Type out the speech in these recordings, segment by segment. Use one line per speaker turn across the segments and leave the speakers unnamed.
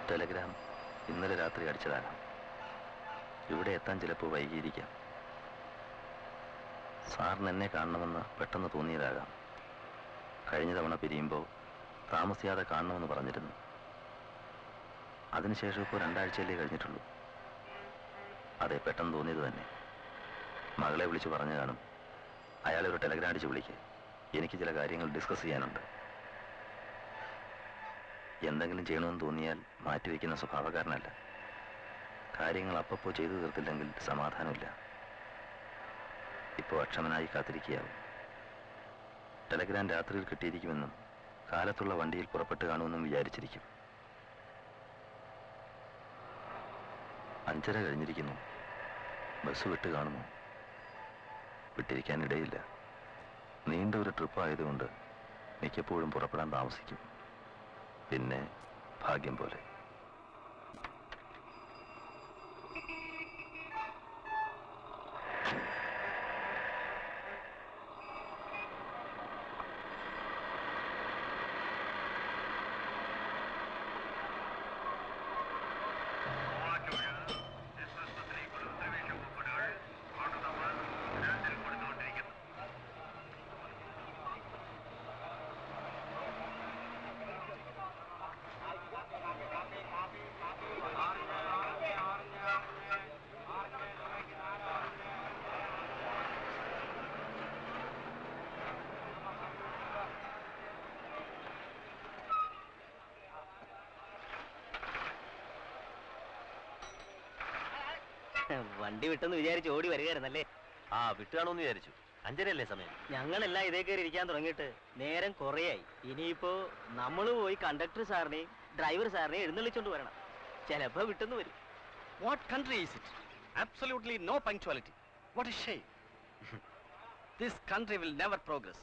Telegram ഇന്നലെ രാത്രി അടിച്ചതാകാം. ഇവിടെ എത്താൻ ചിലപ്പോൾ വൈകിയിരിക്കാം. സാറിന് എന്നെ കാണണമെന്ന് പെട്ടെന്ന് തോന്നിയതാകാം. കഴിഞ്ഞ തവണ പിരിയുമ്പോൾ താമസിയാതെ കാണണമെന്ന് പറഞ്ഞിരുന്നു. അതിനുശേഷം ഇപ്പോൾ 2 ആഴ്ചയല്ലേ കഴിഞ്ഞിട്ടുള്ളൂ. അതെ, പെട്ടെന്ന് തോന്നിയത് തന്നെ. മകളെ വിളിച്ച് പറഞ്ഞു കാണും. അയാളെ ഒരു ടെലഗ്രാം അടിച്ച് വിളിക്കുക, എനിക്ക് ചില കാര്യങ്ങൾ ഡിസ്കസ് ചെയ്യാനുണ്ട്. എന്തെങ്കിലും ചെയ്യണമെന്ന് തോന്നിയാൽ മാറ്റിവെക്കുന്ന സ്വഭാവക്കാരനല്ല. കാര്യങ്ങൾ അപ്പപ്പോൾ ചെയ്തു തീർത്തില്ലെങ്കിൽ സമാധാനമില്ല. ഇപ്പോൾ അക്ഷമനായി കാത്തിരിക്കുകയാവും. ടെലഗ്രാം രാത്രിയിൽ കിട്ടിയിരിക്കുമെന്നും കാലത്തുള്ള വണ്ടിയിൽ പുറപ്പെട്ട് കാണുമെന്നും വിചാരിച്ചിരിക്കും. 5:30 കഴിഞ്ഞിരിക്കുന്നു. ബസ് വിട്ട് കാണുമോ? വിട്ടിരിക്കാനിടയില്ല. നീണ്ട ഒരു ട്രിപ്പ് ആയതുകൊണ്ട് മിക്കപ്പോഴും പുറപ്പെടാൻ താമസിക്കും. പിന്നെ ഭാഗ്യം പോലെ.
വണ്ടി വിട്ടെന്ന് വിചാരിച്ച് ഓടി വരികയായിരുന്നല്ലേ?
ആ, വിട്ടുകാണോന്ന് വിചാരിച്ചു. 5:30 സമയം.
ഞങ്ങളെല്ലാം ഇതേ കയറി ഇരിക്കാൻ തുടങ്ങിയിട്ട് നേരം കുറേയായി. ഇനിയിപ്പോ നമ്മൾ പോയി കണ്ടക്ടർ സാറിനെയും ഡ്രൈവർ സാറിനെയും എഴുന്നള്ളിച്ചോണ്ട് വരണം. ചിലപ്പോ വിട്ടെന്ന് വരും.
What country is it? Absolutely no punctuality. What a shame. This country will never progress.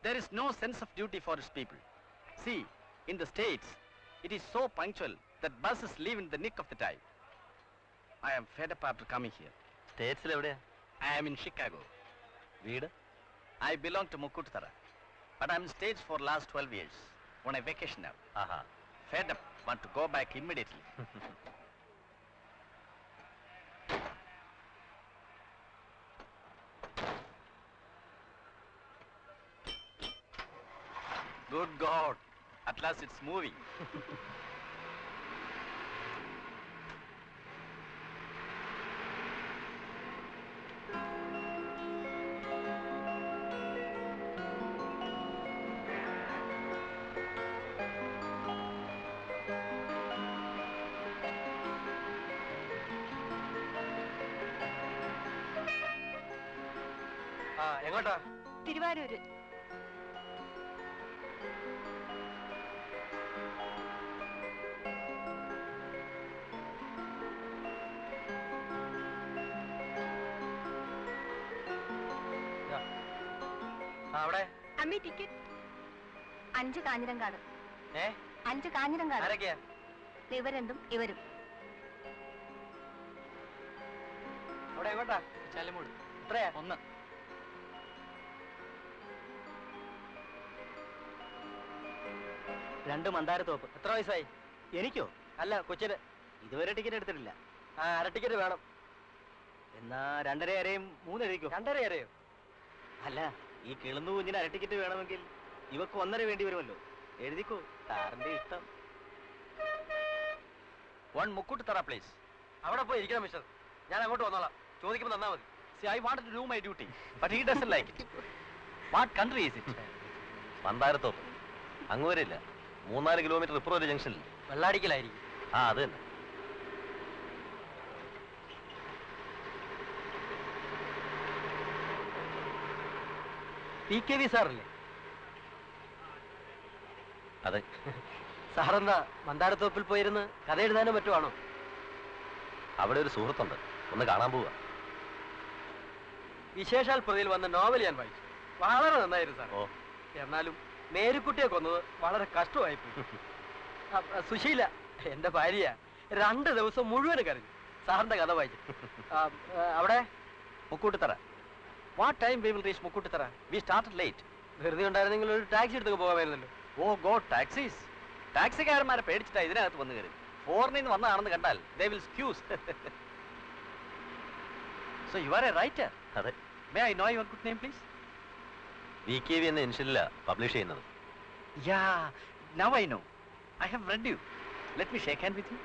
There is no sense of duty for its people. See, in the States, it is so punctual that buses leave in the nick of the time. I am fed up after coming here.
സ്റ്റേറ്റ്സിൽ എവിടെയാ?
I am in Chicago.
വീട്?
I belong to Mukuttara, but I am in States for last 12 years. On a vacation now.
Aaha.
Fed up, want to go back immediately. Good God, at last it's moving.
എങ്ങോട്ടാ?
തിരുവാരൂര്.
അവിടെ
അമ്മി ticket. 5 കാഞ്ഞിരങ്കാട്. 5 കാഞ്ഞിരങ്കാട്.
ആരൊക്കെയാ?
ഇവരെന്തും ഇവരും.
എവിടെ എങ്ങോട്ടാ? ചാലമൂട്. എത്രയാ? 1. രണ്ട് മന്ദാരത്തോപ്പ്. എത്ര വയസ്സായി? എനിക്കോ? അല്ല, കൊച്ചിന്. ഇതുവരെ ടിക്കറ്റ് എടുത്തിട്ടില്ല. അര ടിക്കറ്റ് വേണം. എന്നാ 2.5 അരയും 3 അരയ്ക്കോ? 2.5 അരയോ? അല്ല, ഈ കിളുന്നു കുഞ്ഞിന് അര ടിക്കറ്റ് വേണമെങ്കിൽ ഇവക്ക് 1.5 വേണ്ടി വരുമല്ലോ. എഴുതിക്കോ, സാറിന്റെ ഇഷ്ടം.
1 മുക്കൂട്ടുതറ പ്ലീസ്.
അവിടെ പോയി ഇരിക്കണം മിസ്റ്റർ. ഞാൻ അങ്ങോട്ട് വന്നോളാം. ചോദിക്കുമ്പോൾ തന്നാ മതി.
See, I wanted to do my duty, but he doesn't like it. What country is it?
മന്ദാരത്തോപ്പ്. അങ്ങ് വരില്ല. 3-4 കിലോമീറ്റർ ഇപ്പുറം ഒരു ജംഗ്ഷനിൽ.
വെള്ളാടിക്കലായിരിക്കും.
അത് തന്നെ.
PKV സാറല്ലേ?
അതെ.
സാറെന്താ മന്ദാരത്തോപ്പിൽ പോയിരുന്ന് കഥ എഴുതാനോ മറ്റുമാണോ?
അവിടെ ഒരു സുഹൃത്തുണ്ട്, ഒന്ന് കാണാൻ പോവുക.
വിശേഷാൽ പ്രതിയിൽ വന്ന നോവൽ ഞാൻ വായിച്ചു. വളരെ നന്നായിരുന്നു സാർ. എന്നാലും മേരിക്കുട്ടിയെ കൊന്നത് വളരെ കഷ്ടമായിപ്പോയി. സുശീല എന്റെ ഭാര്യ 2 ദിവസം മുഴുവൻ കരഞ്ഞു സാറിന്റെ കഥ വായിച്ചു. അവിടെ
Mukkoottuthara. What time we will reach Mukkoottuthara? We started late.
വെറുതെ ഉണ്ടായിരുന്നെങ്കിൽ ഒരു ടാക്സി എടുത്തൊക്കെ പോകാമായിരുന്നല്ലോ.
Oh God, taxis. ടാക്സിക്കാരന്മാരെ പേടിച്ചിട്ടാ ഇതിനകത്ത് വന്നു കയറി. ഫോറിനിൽ നിന്ന് വന്നതാണെന്ന് കണ്ടാൽ they will excuse. So you are a writer?
അതെ.
May I know your good name please?
VKV എന്ന ഇൻഷലില്ല പബ്ലിഷ് ചെയ്യുന്നത്.
Yeah, now I know. I have read you. Let me shake hand with you.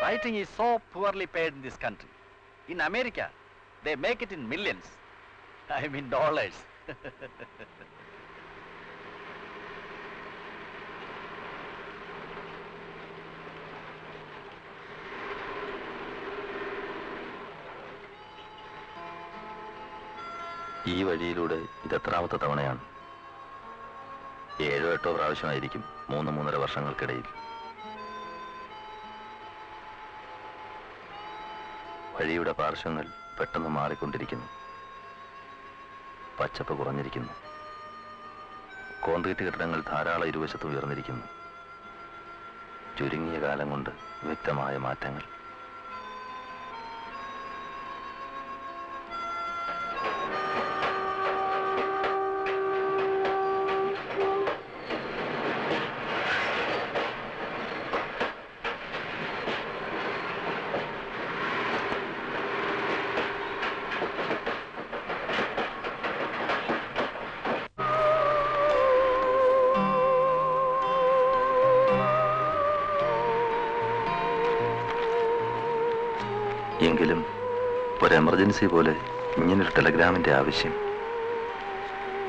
Writing is so poorly paid in this country. In America, they make it in millions. I mean dollars.
ഈ വഴിയിലൂടെ ഇത് എത്രാമത്തെ തവണയാണ്? 7 8 പ്രാവശ്യമായിരിക്കും 3-3.5 വർഷങ്ങൾക്കിടയിൽ. വഴിയുടെ പാർശ്വങ്ങൾ പെട്ടെന്ന് മാറിക്കൊണ്ടിരിക്കുന്നു. പച്ചപ്പ് കുറഞ്ഞിരിക്കുന്നു. കോൺക്രീറ്റ് കെട്ടിടങ്ങൾ ധാരാളം ഇരുവശത്തും ഉയർന്നിരിക്കുന്നു. ചുരുങ്ങിയ കാലം കൊണ്ട് വ്യക്തമായ മാറ്റങ്ങൾ. എങ്കിലും ഒരു എമർജൻസി പോലെ ഇങ്ങനൊരു ടെലഗ്രാമിൻ്റെ ആവശ്യം.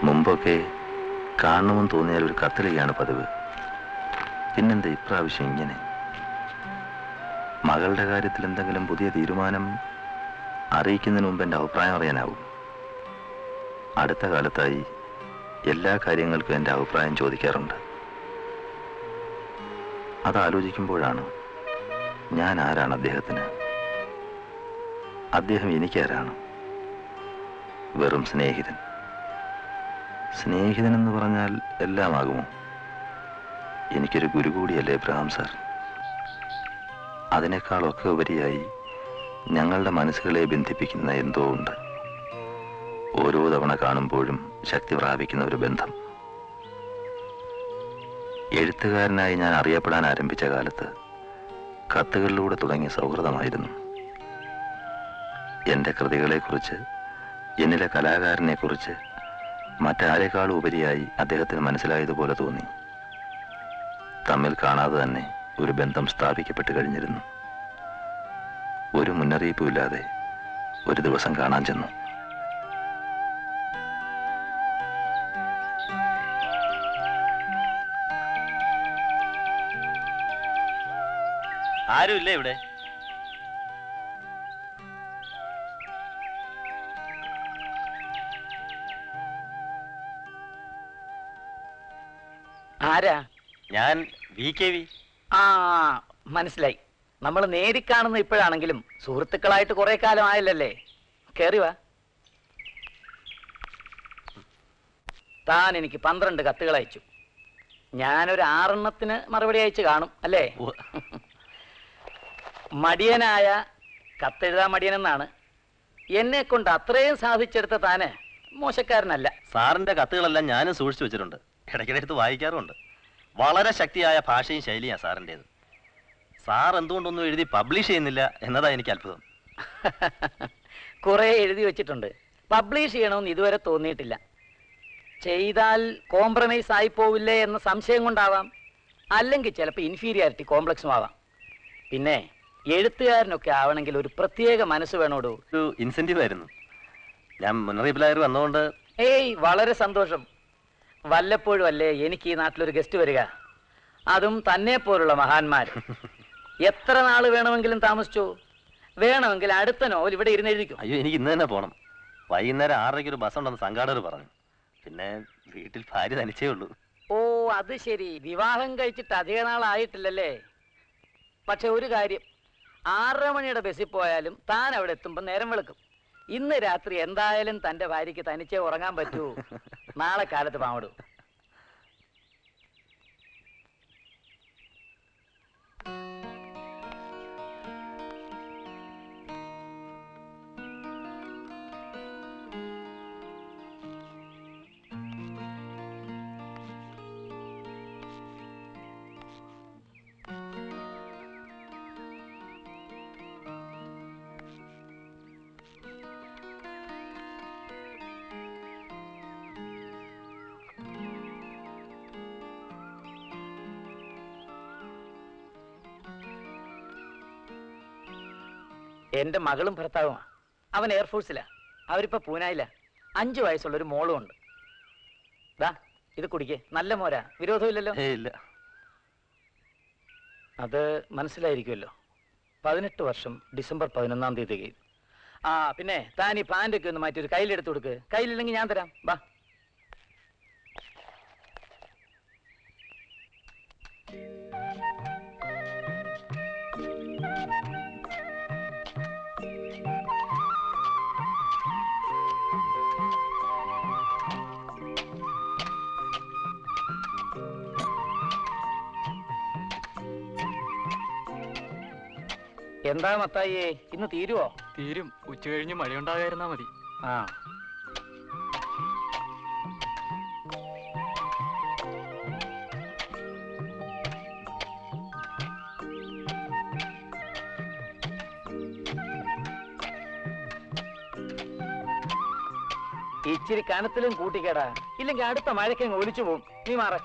മുമ്പൊക്കെ കാണണമെന്ന് തോന്നിയാൽ ഒരു കത്തിലെയാണ് പതിവ്. പിന്നെന്താ ഇപ്രാവശ്യം ഇങ്ങനെ? മകളുടെ കാര്യത്തിൽ എന്തെങ്കിലും പുതിയ തീരുമാനം അറിയിക്കുന്നതിന് മുമ്പ് എൻ്റെ അഭിപ്രായം അറിയാനാവും. അടുത്ത കാലത്തായി എല്ലാ കാര്യങ്ങൾക്കും എൻ്റെ അഭിപ്രായം ചോദിക്കാറുണ്ട്. അതാലോചിക്കുമ്പോഴാണ് ഞാൻ ആരാണ് അദ്ദേഹത്തിന്, അദ്ദേഹം എനിക്കാരാണ്? വെറും സ്നേഹിതൻ. സ്നേഹിതനെന്ന് പറഞ്ഞാൽ എല്ലാമാകുമോ? എനിക്കൊരു ഗുരു കൂടിയല്ലേ എബ്രഹാം സാർ. അതിനേക്കാളൊക്കെ ഉപരിയായി ഞങ്ങളുടെ മനസ്സുകളെ ബന്ധിപ്പിക്കുന്ന എന്തോ ഉണ്ട്. ഓരോ തവണ കാണുമ്പോഴും ശക്തി പ്രാപിക്കുന്ന ഒരു ബന്ധം. എഴുത്തുകാരനായി ഞാൻ അറിയപ്പെടാൻ ആരംഭിച്ച കാലത്ത് കത്തുകളിലൂടെ തുടങ്ങിയ സൗഹൃദമായിരുന്നു. എൻ്റെ കൃതികളെക്കുറിച്ച്, എന്നിലെ കലാകാരനെക്കുറിച്ച് മറ്റാരെക്കാളും ഉപരിയായി അദ്ദേഹത്തിന് മനസ്സിലായതുപോലെ തോന്നി. തമ്മിൽ കാണാതെ തന്നെ ഒരു ബന്ധം സ്ഥാപിക്കപ്പെട്ട് കഴിഞ്ഞിരുന്നു. ഒരു മുന്നറിയിപ്പുമില്ലാതെ ഒരു ദിവസം കാണാൻ ചെന്നു.
ആരുമില്ലേ ഇവിടെ?
ആരാ?
ഞാൻ VKV.
ആ, മനസ്സിലായി. നമ്മൾ നേരിൽ കാണുന്ന ഇപ്പോഴാണെങ്കിലും സുഹൃത്തുക്കളായിട്ട് കുറെ കാലം ആയല്ലേ. കേറി വാ. താൻ എനിക്ക് 12 കത്തുകൾ അയച്ചു. ഞാനൊരു 6 മറുപടി അയച്ചു കാണും അല്ലേ? മടിയനായ കത്തെഴുതാൻ മടിയനെന്നാണ്. എന്നെ കൊണ്ട് അത്രയും സാധിച്ചെടുത്ത താന് മോശക്കാരനല്ല.
സാറിന്റെ കത്തുകളെല്ലാം ഞാനും സൂക്ഷിച്ചു വെച്ചിട്ടുണ്ട്, ഇടയ്ക്കിടെ എടുത്ത് വായിക്കാറുമുണ്ട്. വളരെ ശക്തിയായ ഭാഷയും ശൈലിയാണ് സാറിൻ്റെത്. സാർ എന്തുകൊണ്ടൊന്നും എഴുതി പബ്ലിഷ് ചെയ്യുന്നില്ല എന്നതാ എനിക്ക് അത്ഭുതം.
കുറെ എഴുതി വെച്ചിട്ടുണ്ട്, പബ്ലിഷ് ചെയ്യണമെന്ന് ഇതുവരെ തോന്നിയിട്ടില്ല. ചെയ്താൽ കോംപ്രമൈസ് ആയി പോവില്ലേ എന്ന സംശയം കൊണ്ടാവാം, അല്ലെങ്കിൽ ചിലപ്പോൾ ഇൻഫീരിയാരിറ്റി കോംപ്ലക്സും ആവാം. പിന്നെ എഴുത്തുകാരനൊക്കെ ആവണമെങ്കിൽ ഒരു പ്രത്യേക മനസ്സ് വേണോടൂ.
ഒരു ഇൻസെന്റീവ് ആയിരുന്നു. ഞാൻ മുന്നറിയിപ്പിലായി വന്നുകൊണ്ട്.
ഏയ്, വളരെ സന്തോഷം. വല്ലപ്പോഴും അല്ലേ എനിക്ക് ഈ നാട്ടിലൊരു ഗസ്റ്റ് വരിക, അതും തന്നെ പോലുള്ള മഹാന്മാർ. എത്ര നാൾ വേണമെങ്കിലും താമസിച്ചോ, വേണമെങ്കിൽ അടുത്ത നോവൽ ഇവിടെ ഇരുന്ന് എഴുതിക്കും.
അയ്യോ, എനിക്ക് ഇന്ന് തന്നെ പോകണം. വൈകുന്നേരം 6:30 ഒരു ബസ് ഉണ്ടെന്ന് സംഘാടകർ പറഞ്ഞു. പിന്നെ വീട്ടിൽ ഭാര്യ തനിച്ചേ ഉള്ളൂ.
ഓ, അത് ശരി. വിവാഹം കഴിച്ചിട്ട് അധിക നാളായിട്ടില്ലല്ലേ? പക്ഷെ ഒരു കാര്യം, 6:30 മണിയുടെ ബസ്സിൽ പോയാലും താൻ അവിടെ എത്തുമ്പോൾ നേരം വെളുക്കും. ഇന്ന് രാത്രി എന്തായാലും തന്റെ ഭാര്യയ്ക്ക് തനിച്ചേ ഉറങ്ങാൻ പറ്റൂ. നാളെ കാലത്ത് പാവടൂ. എന്റെ മകളും ഭർത്താവുമാ. അവൻ എയർഫോഴ്സിലാ, അവരിപ്പോ പൂനായില്ല. 5 വയസ്സുള്ളൊരു മോളും ഉണ്ട്. ദാ ഇത് കുടിക്കേ, നല്ല മോരാ, വിരോധമില്ലല്ലോ?
ഇല്ല.
അത് മനസ്സിലായിരിക്കുമല്ലോ. 18 വർഷം ഡിസംബർ 11-ാം തീയതി തികയും. ആ പിന്നെ താൻ ഈ പാൻ്റൊക്കെ ഒന്ന് മാറ്റി ഒരു കയ്യിലെടുത്ത് കൊടുക്ക്. കയ്യിലില്ലെങ്കിൽ ഞാൻ തരാം, വാ. എന്താ മത്തായിയേ, ഇന്ന് തീരുവോ?
തീരും. ഉച്ച കഴിഞ്ഞ് മഴയുണ്ടാകാതിരുന്നാ മതി.
ആ, ഇച്ചിരി കനത്തിലും കൂട്ടിക്കേടാ, ഇല്ലെങ്കിൽ അടുത്ത മഴയ്ക്കങ്ങ് ഒലിച്ചു പോവും. നീ മാറ.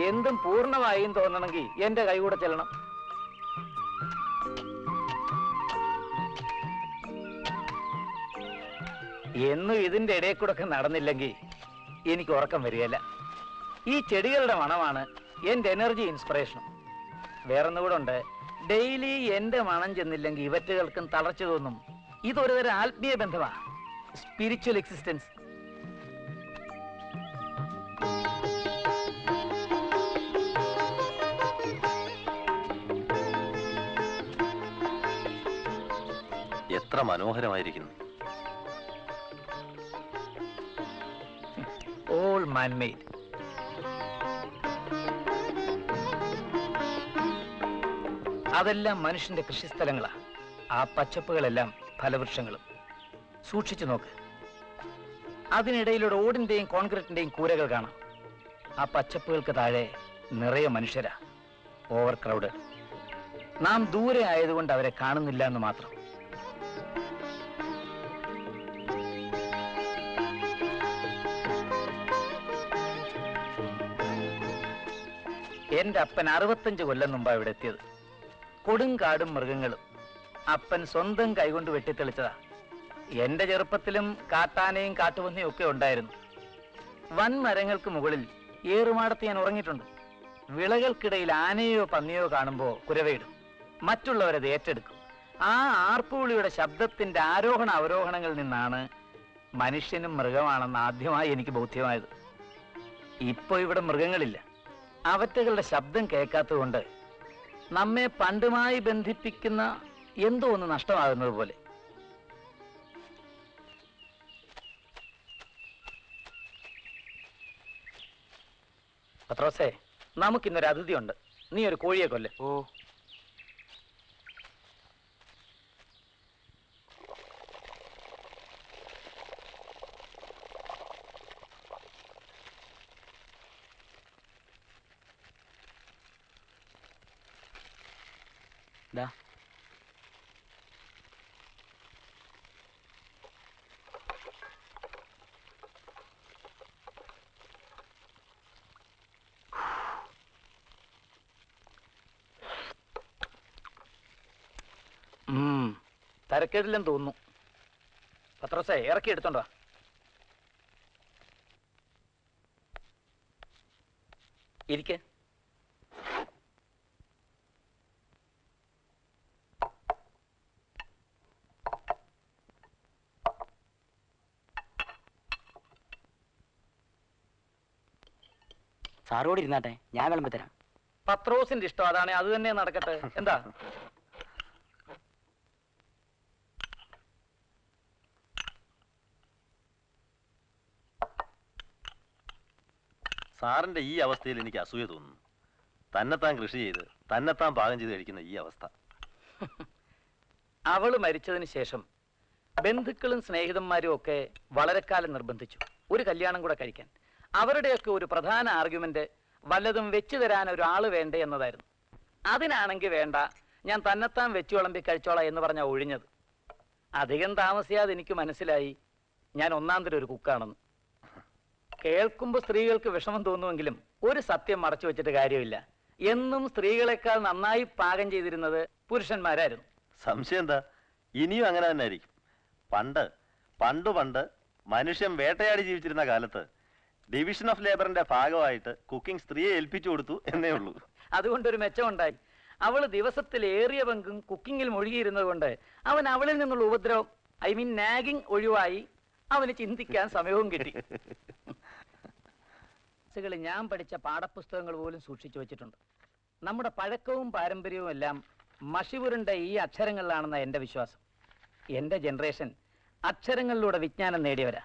എന്തും പൂർണ്ണമായും തോന്നണമെങ്കിൽ എന്റെ കൈ കൂടെ ചെല്ലണം. എന്നും ഇതിന്റെ ഇടയിൽ കൂടെ ഒക്കെ നടന്നില്ലെങ്കിൽ എനിക്ക് ഉറക്കം വരികയില്ല. ഈ ചെടികളുടെ മണമാണ് എന്റെ എനർജി ഇൻസ്പിറേഷനും. വേറൊന്നുകൂടെ ഉണ്ട്, ഡെയിലി എന്റെ മണം ചെന്നില്ലെങ്കിൽ ഇവറ്റുകൾക്കും തളർച്ച തോന്നും. ഇതൊരു തരം ആത്മീയ ബന്ധമാണ്, സ്പിരിച്വൽ എക്സിസ്റ്റൻസ്.
എത്ര മനോഹരമായിരിക്കുന്നു.
All man-made. അതെല്ലാം മനുഷ്യന്റെ കൃഷിസ്ഥലങ്ങളാ. ആ പച്ചപ്പുകളെല്ലാം ഫലവൃക്ഷങ്ങളും. സൂക്ഷിച്ചു നോക്ക്, അതിനിടയിലൂടെ ഓടിന്റെയും കോൺക്രീറ്റിന്റെയും കൂരകൾ കാണാം. ആ പച്ചപ്പുകൾക്ക് താഴെ നിറയെ മനുഷ്യരാ, ഓവർ ക്രൗഡ്. നാം ദൂരെ ആയതുകൊണ്ട് അവരെ കാണുന്നില്ല എന്ന് മാത്രം. എന്റെ അപ്പൻ 65 കൊല്ലം മുമ്പാ ഇവിടെ എത്തിയത്. കൊടുങ്കാടും മൃഗങ്ങളും അപ്പൻ സ്വന്തം കൈകൊണ്ട് വെട്ടിത്തെളിച്ചതാ. എന്റെ ചെറുപ്പത്തിലും കാട്ടാനയും കാട്ടുപന്നിയും ഒക്കെ ഉണ്ടായിരുന്നു. വൻമരങ്ങൾക്ക് മുകളിൽ ഏറുമാടത്ത് ഞാൻ ഉറങ്ങിയിട്ടുണ്ട്. വിളകൾക്കിടയിൽ ആനയോ പന്നിയോ കാണുമ്പോൾ കുരവയിടും, മറ്റുള്ളവരത് ഏറ്റെടുക്കും. ആ ആർപ്പുവിളിയുടെ ശബ്ദത്തിന്റെ ആരോഹണ അവരോഹണങ്ങളിൽ നിന്നാണ് മനുഷ്യനും മൃഗമാണെന്ന് ആദ്യമായി എനിക്ക് ബോധ്യമായത്. ഇപ്പൊ ഇവിടെ മൃഗങ്ങളില്ല. അവറ്റകളുടെ ശബ്ദം കേൾക്കാത്തതുകൊണ്ട് നമ്മെ പണ്ടുമായി ബന്ധിപ്പിക്കുന്ന എന്തോ ഒന്ന് നഷ്ടമാകുന്നത് പോലെ. പത്രോസേ, നമുക്കിന്നൊരു അതിഥിയുണ്ട്. നീ ഒരു കോഴിയെ കൊല്ല്.
ഓ,
ദാ
തരക്കേടില്ലെന്ന് തോന്നുന്നു. പത്രോസേ, ഇറക്കി എടുത്തോണ്ടോ. ഇരിക്കെ.
സാറോട് ഇരുന്നാട്ടെ, ഞാൻ വിളമ്പത്തരാം.
പത്രോസിന്റെ ഇഷ്ടം അതാണ്, അത് തന്നെ നടക്കട്ടെ. എന്താ?
സാറിന്റെ ഈ അവസ്ഥയിൽ എനിക്ക് അസൂയ തോന്നുന്നു. തന്നെത്താൻ കൃഷി ചെയ്ത് തന്നെത്താൻ പാകം ചെയ്ത് കഴിക്കുന്ന ഈ അവസ്ഥ.
അവള് മരിച്ചതിന് ശേഷം ബന്ധുക്കളും സ്നേഹിതന്മാരും ഒക്കെ വളരെക്കാലം നിർബന്ധിച്ചു ഒരു കല്യാണം കൂടെ കഴിക്കാൻ. അവരുടെയൊക്കെ ഒരു പ്രധാന ആർഗ്യുമെന്റ് വല്ലതും വെച്ചു തരാൻ ഒരാള് വേണ്ടേ എന്നതായിരുന്നു. അതിനാണെങ്കിൽ വേണ്ട, ഞാൻ തന്നെത്താൻ വെച്ചു വിളമ്പി കഴിച്ചോളാം എന്ന് പറഞ്ഞാൽ ഒഴിഞ്ഞത്. അധികം താമസിയാതെ എനിക്ക് മനസ്സിലായി ഞാൻ ഒന്നാന്തരം ഒരു കുക്കാണെന്ന്. കേൾക്കുമ്പോൾ സ്ത്രീകൾക്ക് വിഷമം തോന്നുമെങ്കിലും ഒരു സത്യം മറച്ചു വെച്ചിട്ട് കാര്യമില്ല. എന്നും സ്ത്രീകളെക്കാൾ നന്നായി പാകം ചെയ്തിരുന്നത് പുരുഷന്മാരായിരുന്നു.
സംശയം എന്താ? ഇനിയും അങ്ങനെ തന്നെ ആയിരിക്കും. പണ്ട് മനുഷ്യൻ വേട്ടയാടി ജീവിച്ചിരുന്ന കാലത്ത് ഡിവിഷൻ ഓഫ് ലേബറിന്റെ ഭാഗമായിട്ട് കുക്കിംഗ് സ്ത്രീയെ ഏൽപ്പിച്ചു കൊടുത്തു എന്നേ ഉള്ളൂ.
അതുകൊണ്ടൊരു മെച്ചമുണ്ടായി. അവള് ദിവസത്തിൽ ഏറിയ പങ്കും കുക്കിങ്ങിൽ മുഴുകിയിരുന്നത് കൊണ്ട് അവൻ അവളിൽ നിന്നുള്ള ഉപദ്രവം, നാഗിങ് ഒഴിവായി. അവന് ചിന്തിക്കാൻ സമയവും കിട്ടി. ഞാൻ പഠിച്ച പാഠപുസ്തകങ്ങൾ പോലും സൂക്ഷിച്ചു വെച്ചിട്ടുണ്ട്. നമ്മുടെ പഴക്കവും പാരമ്പര്യവും എല്ലാം മഷിപുരണ്ട ഈ അക്ഷരങ്ങളിലാണെന്ന എൻ്റെ വിശ്വാസം. എൻ്റെ ജനറേഷൻ അക്ഷരങ്ങളിലൂടെ വിജ്ഞാനം നേടിയവരാ.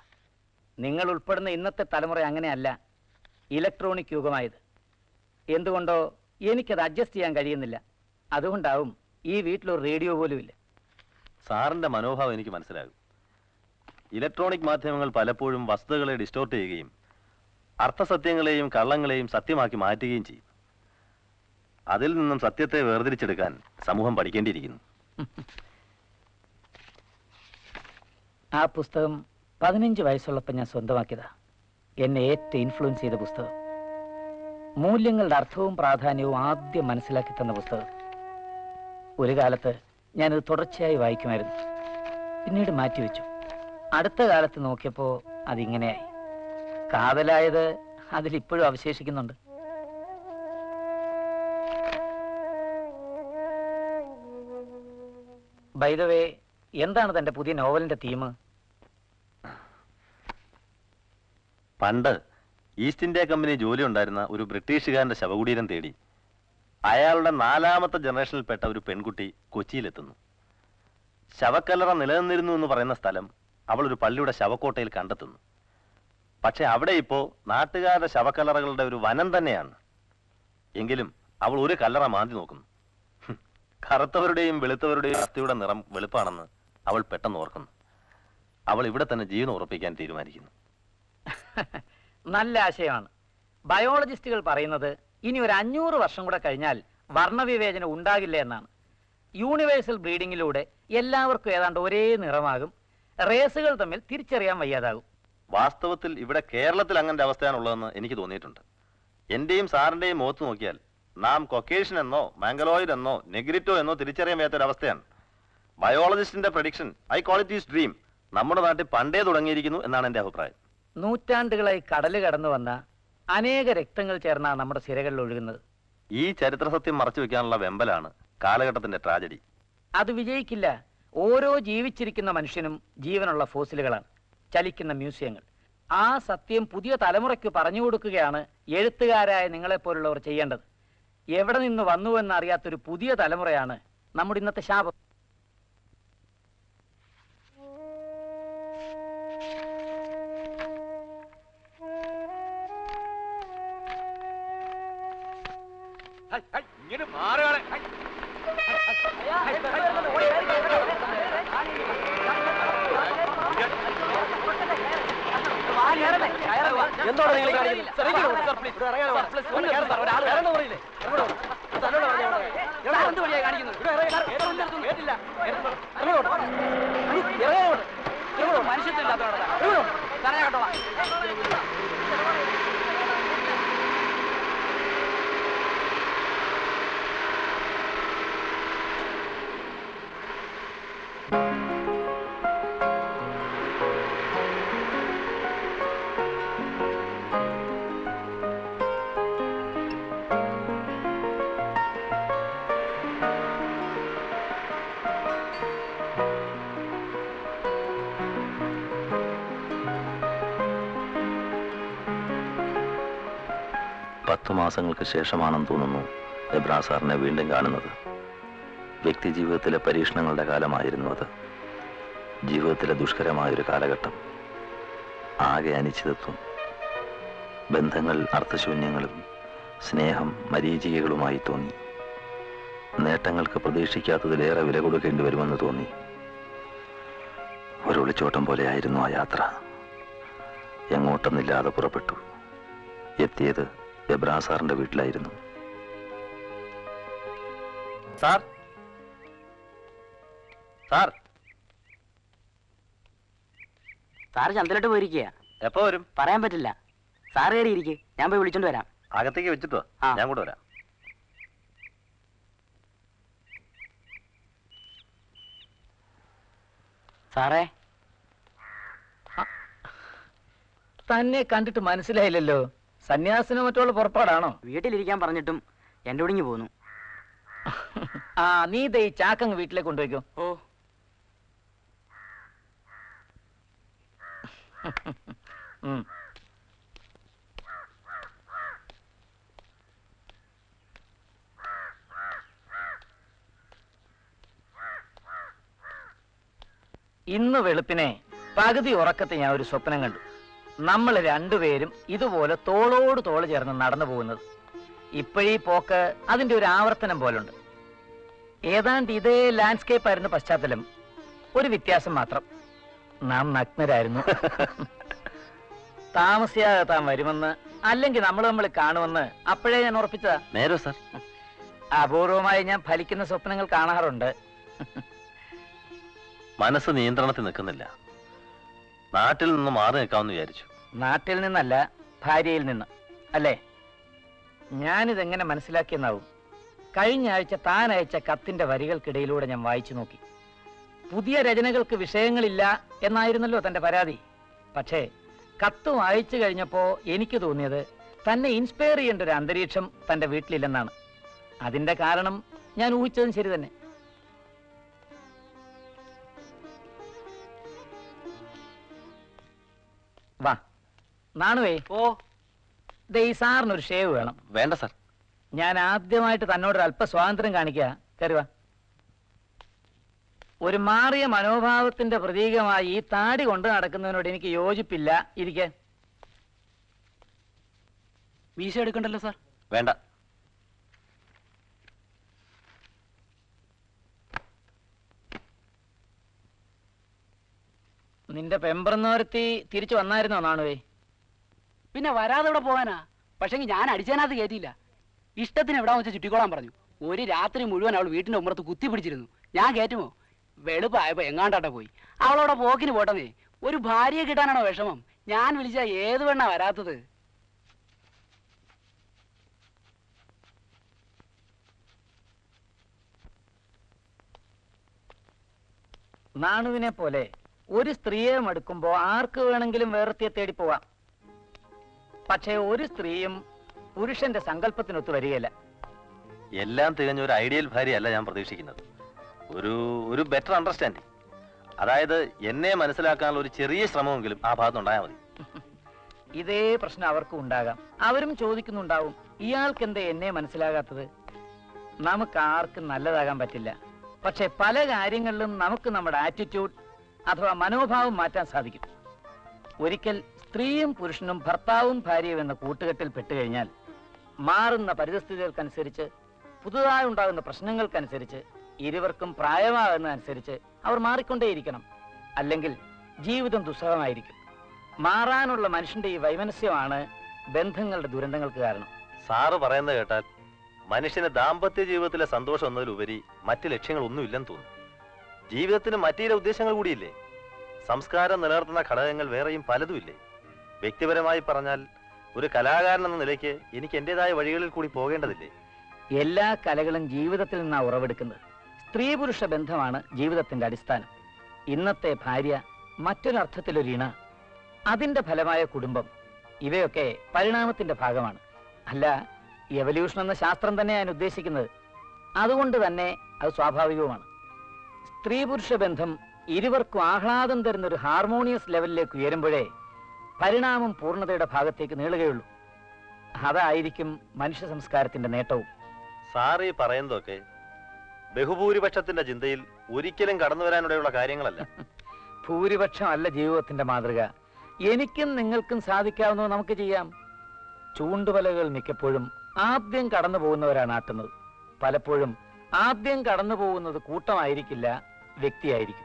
നിങ്ങൾ ഉൾപ്പെടുന്ന ഇന്നത്തെ തലമുറ അങ്ങനെയല്ല. ഇലക്ട്രോണിക് യുഗമായത്. എന്തുകൊണ്ടോ എനിക്കത് അഡ്ജസ്റ്റ് ചെയ്യാൻ കഴിയുന്നില്ല. അതുകൊണ്ടാവും ഈ വീട്ടിലൊരു റേഡിയോ പോലും ഇല്ല.
സാറിന്റെ മനോഭാവം എനിക്ക് മനസ്സിലാകും. ഇലക്ട്രോണിക് മാധ്യമങ്ങൾ പലപ്പോഴും വസ്തുതകളെ ഡിസ്റ്റോർട്ട് ചെയ്യുകയും അർത്ഥസത്യങ്ങളെയും കള്ളങ്ങളെയും സത്യമാക്കി മാറ്റുകയും ചെയ്യും. അതിൽ നിന്നും സത്യത്തെ വേർതിരിച്ചെടുക്കാൻ സമൂഹം പഠിക്കേണ്ടിയിരിക്കുന്നു.
ആ പുസ്തകം 15 വയസ്സുള്ളപ്പോൾ ഞാൻ സ്വന്തമാക്കിയതാ. എന്നെ ഏറ്റവും ഇൻഫ്ലുവൻസ് ചെയ്ത പുസ്തകം. മൂല്യങ്ങളുടെ അർത്ഥവും പ്രാധാന്യവും ആദ്യം മനസ്സിലാക്കി തന്ന പുസ്തകം. ഒരു കാലത്ത് ഞാനത് തുടർച്ചയായി വായിക്കുമായിരുന്നു. പിന്നീട് മാറ്റിവെച്ചു. അടുത്ത കാലത്ത് നോക്കിയപ്പോൾ അതിങ്ങനെയായി. കാതലായത് അതിലിപ്പോഴും അവശേഷിക്കുന്നുണ്ട്. ബൈ ദ വേ, എന്താണ് തന്റെ പുതിയ നോവലിന്റെ തീം?
പണ്ട് ഈസ്റ്റ് ഇന്ത്യ കമ്പനി ജോലി ഉണ്ടായിരുന്ന ഒരു ബ്രിട്ടീഷുകാരന്റെ ശവകുടീരം തേടി അയാളുടെ 4ാമത്തെ ജനറേഷനിൽപ്പെട്ട ഒരു പെൺകുട്ടി കൊച്ചിയിലെത്തുന്നു. ശവക്കല്ലറ നിലനിന്നിരുന്നു എന്ന് പറയുന്ന സ്ഥലം അവൾ ഒരു പള്ളിയുടെ ശവക്കോട്ടയിൽ കണ്ടെത്തുന്നു. പക്ഷെ അവിടെ ഇപ്പോ നാട്ടുകാരുടെ ശവക്കല്ലറകളുടെ ഒരു വനം തന്നെയാണ്. എങ്കിലും അവൾ ഒരു കല്ലറ മാന്തി നോക്കുന്നു. കറുത്തവരുടെയും വെളുത്തവരുടെയും അസ്ഥിയുടെ നിറം വെളുപ്പാണെന്ന് അവൾ പെട്ടെന്ന് ഓർക്കുന്നു. അവൾ ഇവിടെ തന്നെ ജീവനം ഉറപ്പിക്കാൻ തീരുമാനിക്കുന്നു.
നല്ല ആശയമാണ്. ബയോളജിസ്റ്റുകൾ പറയുന്നത് ഇനി ഒരു 500 വർഷം കൂടെ കഴിഞ്ഞാൽ വർണ്ണവിവേചനം ഉണ്ടാകില്ല എന്നാണ്. യൂണിവേഴ്സൽ ബ്രീഡിങ്ങിലൂടെ എല്ലാവർക്കും ഏതാണ്ട് ഒരേ നിറമാകും. റേസുകൾ തമ്മിൽ തിരിച്ചറിയാൻ വയ്യാതാകും.
വാസ്തവത്തിൽ ഇവിടെ കേരളത്തിൽ അങ്ങനത്തെ അവസ്ഥയാണുള്ളതെന്ന് എനിക്ക് തോന്നിയിട്ടുണ്ട്. എന്റെയും സാറിന്റെയും മുഖത്ത് നോക്കിയാൽ നാം കൊക്കേഷ്യൻ എന്നോ മാംഗലോയിഡ് എന്നോ നെഗ്രിറ്റോ എന്നോ തിരിച്ചറിയാൻ വയ്യാത്തൊരവസ്ഥയാണ്. ബയോളജിസ്റ്റിന്റെ prediction, I call it is dream, നമ്മുടെ നാട്ടിൽ പണ്ടേ തുടങ്ങിയിരിക്കുന്നു എന്നാണ് എന്റെ അഭിപ്രായം.
നൂറ്റാണ്ടുകളായി കടല് കടന്നു വന്ന അനേക രക്തങ്ങൾ ചേർന്നാണ് നമ്മുടെ സിരകളിൽ ഒഴുകുന്നത്.
ഈ ചരിത്ര സത്യം മറച്ചു വെക്കാനുള്ള വെമ്പലാണ് കാലഘട്ടത്തിന്റെ ട്രാജഡി.
അത് വിജയിക്കില്ല. ഓരോ ജീവിച്ചിരിക്കുന്ന മനുഷ്യനും ജീവനുള്ള ഫോസിലുകളാണ്, ചലിക്കുന്ന മ്യൂസിയങ്ങൾ. ആ സത്യം പുതിയ തലമുറയ്ക്ക് പറഞ്ഞു കൊടുക്കുകയാണ് എഴുത്തുകാരായ നിങ്ങളെപ്പോലുള്ളവർ ചെയ്യേണ്ടത്. എവിടെ നിന്ന് വന്നുവെന്ന് അറിയാത്തൊരു പുതിയ തലമുറയാണ് നമ്മുടെ ഇന്നത്തെ ശാപം.
ഇങ്ങനെ മാറുകളെ എന്തോടെ നിങ്ങൾ മനുഷ്യത്തില്ലാത്ത
10 മാസങ്ങൾക്ക് ശേഷമാണെന്ന് തോന്നുന്നു എബ്രാം സാറിനെ വീണ്ടും കാണുന്നത്. വ്യക്തി ജീവിതത്തിലെ പരീക്ഷണങ്ങളുടെ കാലമായിരുന്നു അത്. ജീവിതത്തിലെ ദുഷ്കരമായൊരു കാലഘട്ടം. ആകെ അനിശ്ചിതത്വം. ബന്ധങ്ങൾ അർത്ഥശൂന്യങ്ങളും സ്നേഹം മരീചികകളുമായി തോന്നി. നേട്ടങ്ങൾക്ക് പ്രതീക്ഷിക്കാത്തതിലേറെ വില കൊടുക്കേണ്ടി വരുമെന്ന് തോന്നി. ഒരു ഒളിച്ചോട്ടം പോലെയായിരുന്നു ആ യാത്ര. എങ്ങോട്ടെന്നില്ലാതെ പുറപ്പെട്ടു. എത്തിയത് എബ്രാം സാറിന്റെ വീട്ടിലായിരുന്നു. സാർ സാർ
സാറ് ചന്തലോട്ട് പോയിരിക്കുക.
എപ്പോ വരും?
പറയാൻ പറ്റില്ല. സാറ് കയറി ഇരിക്കെ, ഞാൻ പോയി വിളിച്ചോണ്ട് വരാം.
അകത്തേക്ക് വെച്ചിട്ടോ? ഞാൻ കൂടെ വരാം.
സാറേ,
തന്നെ കണ്ടിട്ട് മനസ്സിലായില്ലല്ലോ. സന്യാസിനോ മറ്റുള്ള പുറപ്പാടാണോ?
വീട്ടിലിരിക്കാൻ പറഞ്ഞിട്ടും എന്റെ ഒടുങ്ങി പോന്നു.
ആ, നീ ദേ ഈ ചാക്കങ്ങ് വീട്ടിലേക്ക് കൊണ്ടുപോയിക്കോ.
ഓ,
ഇന്ന് വെളുപ്പിനെ പകുതി ഉറക്കത്തെ ഞാൻ ഒരു സ്വപ്നം കണ്ടു. നമ്മൾ രണ്ടുപേരും ഇതുപോലെ തോളോട് തോള് ചേർന്ന് നടന്നു പോകുന്നത്. ഇപ്പോഴീ പോക്ക് അതിന്റെ ഒരു ആവർത്തനം പോലുണ്ട്. ഏതാണ്ട് ഇതേ ലാൻഡ്സ്കേപ്പ് ആയിരുന്നു പശ്ചാത്തലം. ഒരു വ്യത്യാസം മാത്രം, നാം നഗ്നരായിരുന്നു. താമസിയാതെ താൻ വരുമെന്ന്, അല്ലെങ്കിൽ നമ്മൾ കാണുമെന്ന് അപ്പോഴേ ഞാൻ ഉറപ്പിച്ചതാ.
നേരോ സാർ?
അപൂർവമായി ഞാൻ ഫലിക്കുന്ന സ്വപ്നങ്ങൾ കാണാറുണ്ട്.
മനസ്സ് നിയന്ത്രണത്തിൽ നിൽക്കുന്നില്ല. നാട്ടിൽ നിന്ന് മാറി നിൽക്കാമെന്ന് വിചാരിച്ചു.
നാട്ടിൽ നിന്നല്ല, ഭാര്യയിൽ നിന്ന് അല്ലേ? ഞാനിതെങ്ങനെ മനസ്സിലാക്കിയെന്നാവും. കഴിഞ്ഞ ആഴ്ച താൻ അയച്ച കത്തിന്റെ വരികൾക്കിടയിലൂടെ ഞാൻ വായിച്ചു നോക്കി. പുതിയ രചനകൾക്ക് വിഷയങ്ങളില്ല എന്നായിരുന്നല്ലോ തന്റെ പരാതി. പക്ഷേ കത്ത് വായിച്ചു കഴിഞ്ഞപ്പോ എനിക്ക് തോന്നിയത് തന്നെ ഇൻസ്പയർ ചെയ്യേണ്ട ഒരു അന്തരീക്ഷം തന്റെ വീട്ടിലില്ലെന്നാണ്. അതിന്റെ കാരണം ഞാൻ ഊഹിച്ചതും ശരി തന്നെ. വാ നാണുവേ.
ഓ,
ദേ ഈ സാറിനൊരു ഷേവ് വേണം.
വേണ്ട സാർ.
ഞാൻ ആദ്യമായിട്ട് തന്നോടൊരു അല്പ സ്വാതന്ത്ര്യം കാണിക്കുക. കരുവാ. ഒരു മാറിയ മനോഭാവത്തിന്റെ പ്രതീകമായി ഈ താടി കൊണ്ട് നടക്കുന്നതിനോട് എനിക്ക് യോജിപ്പില്ല. ഇരിക്കെ.
മീശ എടുക്കണ്ടല്ലോ സാർ?
വേണ്ട.
നിന്റെ പെമ്പറന്നോരത്തി തിരിച്ചു വന്നായിരുന്നോ നാണുവേ?
പിന്നെ വരാതെ ഇവിടെ പോകാനാ. പക്ഷെങ്കിൽ ഞാൻ അടിച്ചതിനകത്ത് കയറ്റിയില്ല. ഇഷ്ടത്തിന് എവിടാന്ന് വെച്ചാൽ ചുറ്റിക്കോളാൻ പറഞ്ഞു. ഒരു രാത്രി മുഴുവൻ അവൾ വീട്ടിന്റെ ഉമ്മറത്ത് കുത്തി പിടിച്ചിരുന്നു. ഞാൻ കയറ്റുമോ? വെളുപ്പായപ്പോ എങ്ങാണ്ടാട്ട പോയി. അവളോടെ പോക്കിന് പോട്ടെന്നേ. ഒരു ഭാര്യയെ കിട്ടാനാണോ വിഷമം? ഞാൻ വിളിച്ചാ ഏത് പെണ്ണാ വരാത്തത്?
നാണുവിനെ പോലെ ഒരു സ്ത്രീയെ മടുക്കുമ്പോ ആർക്ക് വേണമെങ്കിലും വേറെത്തിയെ തേടി പോവാം. പക്ഷേ ഒരു സ്ത്രീയും പുരുഷന്റെ സങ്കല്പത്തിനൊത്തു വരികയില്ല.
എല്ലാം തികഞ്ഞ ഒരു ഐഡിയൽ ഭാര്യയല്ല ഞാൻ പ്രതീക്ഷിക്കുന്നത്. ഒരു ഒരു ബെറ്റർ അണ്ടർസ്റ്റാൻഡിങ്, അതായത് എന്നെ മനസ്സിലാക്കാനുള്ള ഒരു ചെറിയ ശ്രമമെങ്കിലും ആ ഭാഗത്തുണ്ടായാൽ മതി.
ഇതേ പ്രശ്നം അവർക്കും ഉണ്ടാകാം. അവരും ചോദിക്കുന്നുണ്ടാവും, ഇയാൾക്ക് എന്താ എന്നെ മനസ്സിലാകാത്തത്? നമുക്ക് ആർക്കും നല്ലതാകാൻ പറ്റില്ല. പക്ഷെ പല കാര്യങ്ങളിലും നമുക്ക് നമ്മുടെ ആറ്റിറ്റ്യൂഡ് അഥവാ മനോഭാവം മാറ്റാൻ സാധിക്കും. ഒരിക്കൽ സ്ത്രീയും പുരുഷനും ഭർത്താവും ഭാര്യയും എന്ന കൂട്ടുകെട്ടിൽ പെട്ടുകഴിഞ്ഞാൽ മാറുന്ന പരിതസ്ഥിതികൾക്കനുസരിച്ച്, പുതുതായി ഉണ്ടാകുന്ന പ്രശ്നങ്ങൾക്കനുസരിച്ച്, ഇരുവർക്കും പ്രായമാകുന്നതനുസരിച്ച് അവർ മാറിക്കൊണ്ടേയിരിക്കണം. അല്ലെങ്കിൽ ജീവിതം ദുസ്സഹമായിരിക്കും. മാറാനുള്ള മനുഷ്യന്റെ ഈ വൈമനസ്യമാണ് ബന്ധങ്ങളുടെ ദുരന്തങ്ങൾക്ക് കാരണം.
സാറ് പറയുന്നത് കേട്ടാൽ മനുഷ്യന് ദാമ്പത്യ ജീവിതത്തിലെ സന്തോഷം എന്നതിലുപരി മറ്റ് ലക്ഷ്യങ്ങളൊന്നുമില്ലെന്ന് തോന്നുന്നു. ജീവിതത്തിന് മറ്റു ചില ഉദ്ദേശങ്ങൾ കൂടിയില്ലേ? സംസ്കാരം നിലനിർത്തുന്ന ഘടകങ്ങൾ വേറെയും പലതുമില്ലേ? വ്യക്തിപരമായി പറഞ്ഞാൽ ഒരു കലാകാരൻ എന്ന നിലയ്ക്ക് എനിക്ക് എന്റേതായ വഴികളിൽ കൂടി പോകേണ്ടതില്ലേ?
എല്ലാ കലകളും ജീവിതത്തിൽ നിന്നാണ് ഉറവെടുക്കുന്നത്. സ്ത്രീ പുരുഷ ബന്ധമാണ് ജീവിതത്തിന്റെ അടിസ്ഥാനം. ഇന്നത്തെ ഭാര്യ മറ്റൊരർത്ഥത്തിലൊരു ഇണ, അതിന്റെ ഫലമായ കുടുംബം, ഇവയൊക്കെ പരിണാമത്തിന്റെ ഭാഗമാണ്. അല്ല, എവല്യൂഷൻ എന്ന ശാസ്ത്രം തന്നെ ഞാൻ ഉദ്ദേശിക്കുന്നത്. അതുകൊണ്ട് തന്നെ അത് സ്വാഭാവികവുമാണ്. സ്ത്രീ പുരുഷ ബന്ധം ഇരുവർക്കും ആഹ്ലാദം തരുന്ന ഒരു ഹാർമോണിയസ് ലെവലിലേക്ക് ഉയരുമ്പോഴേ പരിണാമം പൂർണ്ണതയുടെ ഭാഗത്തേക്ക് നീളുകയുള്ളൂ. അതായിരിക്കും മനുഷ്യ സംസ്കാരത്തിന്റെ നേട്ടവും.
സാറ് ഈ പറയുന്നതൊക്കെ ബഹുഭൂരിപക്ഷത്തിന്റെ ചിന്തയിൽ ഒരിക്കലും കടന്നു വരാനിടയുള്ള കാര്യങ്ങളല്ല.
ഭൂരിപക്ഷം അല്ല ജീവിതത്തിന്റെ മാതൃക. എനിക്കും നിങ്ങൾക്കും സാധിക്കാവുന്നത് നമുക്ക് ചെയ്യാം. ചൂണ്ടുവലകൾ മിക്കപ്പോഴും ആദ്യം കടന്നു പോകുന്നവരാണ് ആട്ടുന്നത്. പലപ്പോഴും ആദ്യം കടന്നു പോകുന്നത് കൂട്ടമായിരിക്കില്ല, വ്യക്തിയായിരിക്കും.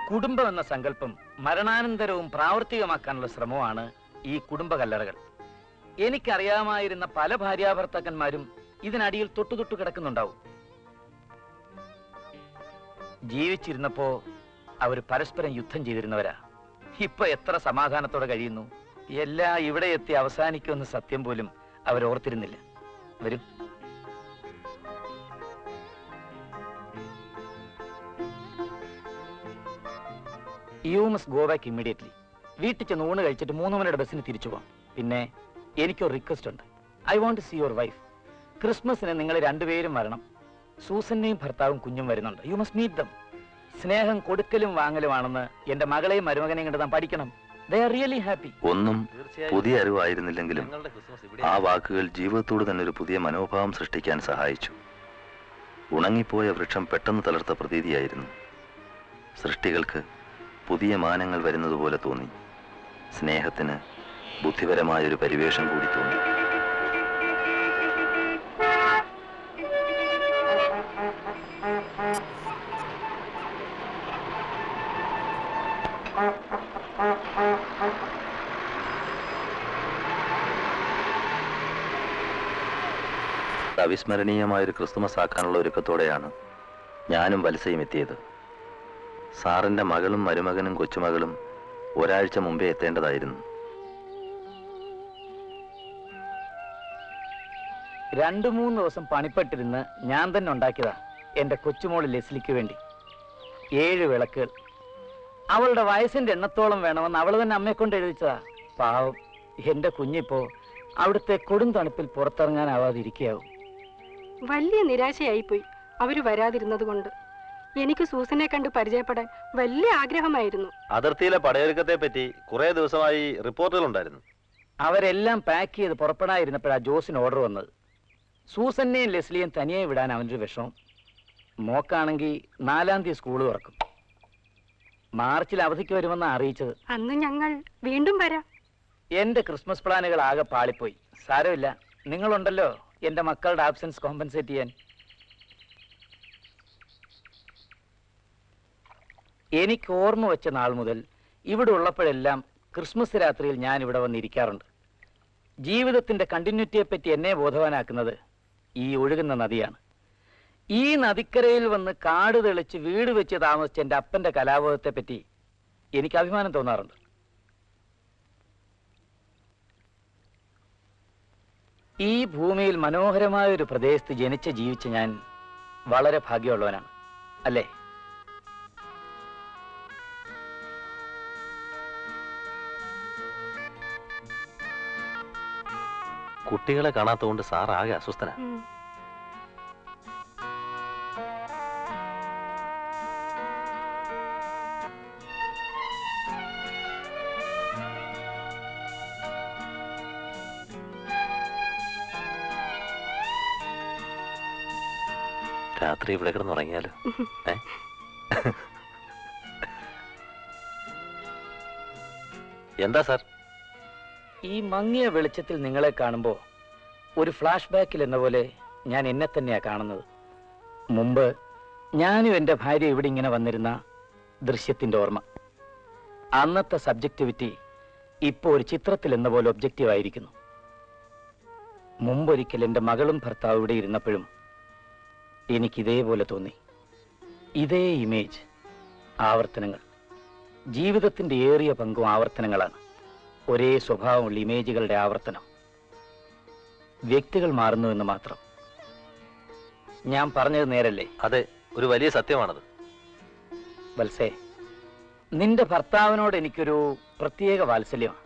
കുടുംബം എന്ന സങ്കല്പം മരണാനന്തരവും പ്രാവർത്തികമാക്കാനുള്ള ശ്രമമാണ് ഈ കുടുംബ കല്ലറകൾ. എനിക്കറിയാമായിരുന്ന പല ഭാര്യാഭർത്താക്കന്മാരും ഇതിനടിയിൽ തൊട്ടു കിടക്കുന്നുണ്ടാവും. ജീവിച്ചിരുന്നപ്പോ അവർ പരസ്പരം യുദ്ധം ചെയ്തിരുന്നവരാ. ഇപ്പൊ എത്ര സമാധാനത്തോടെ കഴിയുന്നു. എല്ലാം ഇവിടെ എത്തി അവസാനിക്കുമെന്ന് സത്യം പോലും അവരോർത്തിരുന്നില്ല. വരും. You must go back immediately. വീട്ടിൽ ചെന്ന് ഊണ് കഴിച്ചിട്ട് 3 മണിയുടെ ബസ്സിന് തിരിച്ചു പോവാം. പിന്നെ എനിക്കൊരു റിക്വസ്റ്റ് ഉണ്ട്. I want to see your wife. ക്രിസ്മസിന് നിങ്ങൾ രണ്ടുപേരും വരണം. സൂസന്നയും ഭർത്താവും കുഞ്ഞും വരുന്നുണ്ട്. You must meet them. സ്നേഹം കൊടുക്കലും വാങ്ങലുമാണെന്ന് എന്റെ മകളെയും മരുമകനെയും കണ്ട് താൻ പഠിക്കണം. They are really happy.
ഒന്നും പുതിയ അറിവായിരുന്നില്ലെങ്കിലും ആ വാക്കുകൾ ജീവിതത്തോട് തന്നെ ഒരു പുതിയ മനോഭാവം സൃഷ്ടിക്കാൻ സഹായിച്ചു. ഉണങ്ങിപ്പോയ വൃക്ഷം പെട്ടെന്ന് തളർത്ത പ്രതീതിയായിരുന്നു. സൃഷ്ടികൾക്ക് പുതിയ മാനങ്ങൾ വരുന്നതുപോലെ തോന്നി. സ്നേഹത്തിന് ബുദ്ധിപരമായൊരു പരിവേഷം കൂടി തോന്നി. അവിസ്മരണീയമായൊരു ക്രിസ്തുമസ് ആക്കാനുള്ള ഒരുക്കത്തോടെയാണ് ഞാനും വത്സയും എത്തിയത്. സാറിന്റെ മകളും മരുമകനും കൊച്ചുമകളും ഒരാഴ്ച മുമ്പേ എത്തേണ്ടതായിരുന്നു.
2-3 ദിവസം പണിപ്പെട്ടിരുന്ന് ഞാൻ തന്നെ ഉണ്ടാക്കിയതാ എന്റെ കൊച്ചുമോള് ലെസ്ലിക്ക് വേണ്ടി. 7 വിളക്കുകൾ. അവളുടെ വയസ്സിന്റെ എണ്ണത്തോളം വേണമെന്ന് അവൾ തന്നെ അമ്മയെ കൊണ്ട് എഴുതിച്ചതാ. പാവം എന്റെ കുഞ്ഞിപ്പോ അവിടുത്തെ കൊടും തണുപ്പിൽ പുറത്തിറങ്ങാനാവാതിരിക്കാവും.
വലിയ നിരാശയായിപ്പോയി അവര് വരാതിരുന്നത് കൊണ്ട്. എനിക്ക് സൂസനെ കണ്ട് പരിചയപ്പെടാൻ വലിയ ആഗ്രഹമായിരുന്നു.
അതിർത്തിയിലെ പടയൊരുക്കത്തെ പറ്റി കുറെ ദിവസമായി റിപ്പോർട്ടുകൾ ഉണ്ടായിരുന്നു.
അവരെല്ലാം പാക്ക് ചെയ്ത് പുറപ്പെടാതിരുന്നപ്പോഴാണ് ജോസിന് ഓർഡർ വന്നത്. സൂസന്നെയും ലെസ്ലിയും തനിയെ വിടാൻ അവനൊരു വിഷമം. മോക്കാണെങ്കിൽ 4-ാം തീയതി സ്കൂൾ തുറക്കും. മാർച്ചിൽ അവധിക്ക് വരുമെന്ന് അറിയിച്ചത്.
അന്ന് ഞങ്ങൾ വീണ്ടും വരാം.
എന്റെ ക്രിസ്മസ് പ്ലാനുകൾ ആകെ പാളിപ്പോയി. സാരമില്ല, നിങ്ങളുണ്ടല്ലോ എന്റെ മക്കളുടെ ആബ്സെൻസ് കോമ്പൻസേറ്റ് ചെയ്യാൻ. എനിക്ക് ഓർമ്മ വെച്ച നാൾ മുതൽ ഇവിടെ ഉള്ളപ്പോഴെല്ലാം ക്രിസ്മസ് രാത്രിയിൽ ഞാൻ ഇവിടെ വന്നിരിക്കാറുണ്ട്. ജീവിതത്തിന്റെ കണ്ടിന്യൂറ്റിയെ പറ്റി എന്നെ ബോധവാനാക്കുന്നത് ഈ ഒഴുകുന്ന നദിയാണ്. ഈ നദിക്കരയിൽ വന്ന് കാട് തെളിച്ച് വീട് വെച്ച് താമസിച്ച എൻ്റെ അപ്പന്റെ കലാബോധത്തെ പറ്റി എനിക്ക് അഭിമാനം തോന്നാറുണ്ട്. ഈ ഭൂമിയിൽ മനോഹരമായ ഒരു പ്രദേശത്ത് ജനിച്ച് ജീവിച്ച ഞാൻ വളരെ ഭാഗ്യമുള്ളവനാണ്, അല്ലേ?
കുട്ടികളെ കാണാത്തതുകൊണ്ട് സാർ ആകെ അസ്വസ്ഥനാ. രാത്രി ഇവിടെ കിടന്നുറങ്ങിയാലോ? എന്താ സാർ?
ഈ മങ്ങിയ വെളിച്ചത്തിൽ നിങ്ങളെ കാണുമ്പോൾ ഒരു ഫ്ലാഷ് ബാക്കിൽ എന്ന പോലെ ഞാൻ എന്നെ തന്നെയാ കാണുന്നത്. മുമ്പ് ഞാനും എൻ്റെ ഭാര്യ ഇവിടെ ഇങ്ങനെ വന്നിരുന്ന ദൃശ്യത്തിൻ്റെ ഓർമ്മ. അന്നത്തെ സബ്ജക്റ്റിവിറ്റി ഇപ്പോൾ ഒരു ചിത്രത്തിൽ എന്ന പോലെ ഒബ്ജക്റ്റീവ് ആയിരിക്കുന്നു. മുമ്പൊരിക്കൽ എൻ്റെ മകളും ഭർത്താവ് ഇവിടെ ഇരുന്നപ്പോഴും എനിക്കിതേപോലെ തോന്നി. ഇതേ ഇമേജ്, ആവർത്തനങ്ങൾ. ജീവിതത്തിൻ്റെ ഏറിയ പങ്കും ആവർത്തനങ്ങളാണ്. ഒരേ സ്വഭാവമുള്ള ഇമേജുകളുടെ ആവർത്തനം. വ്യക്തികൾ മാറുന്നു എന്ന് മാത്രം. ഞാൻ പറഞ്ഞത് നേരല്ലേ?
അതെ, ഒരു വലിയ സത്യമാണത്.
വത്സേ, നിന്റെ ഭർത്താവിനോട് എനിക്കൊരു പ്രത്യേക വാത്സല്യമാണ്.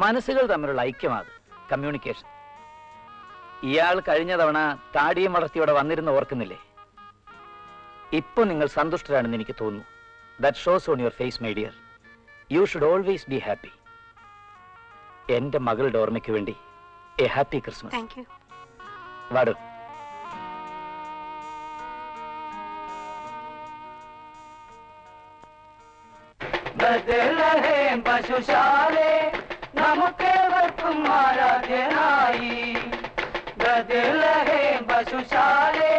മനസ്സുകൾ തമ്മിലുള്ള ഐക്യമാണ്, കമ്മ്യൂണിക്കേഷൻ. ഇയാൾ കഴിഞ്ഞ തവണ താടിയും വളർത്തിയോടെ വന്നിരുന്ന് ഓർക്കുന്നില്ലേ? ഇപ്പൊ നിങ്ങൾ സന്തുഷ്ടരാണെന്ന് എനിക്ക് തോന്നുന്നു. That shows on your face, my dear. You should always be happy. എന്റെ മകളുടെ ഓർമ്മയ്ക്ക് വേണ്ടി a happy Christmas.
Thank you.
വാടോ. ബദലഹേം പശുശാലേ നമുക്കേവർക്കും ആരാധ്യനായി. ബദലഹേം പശുശാലേ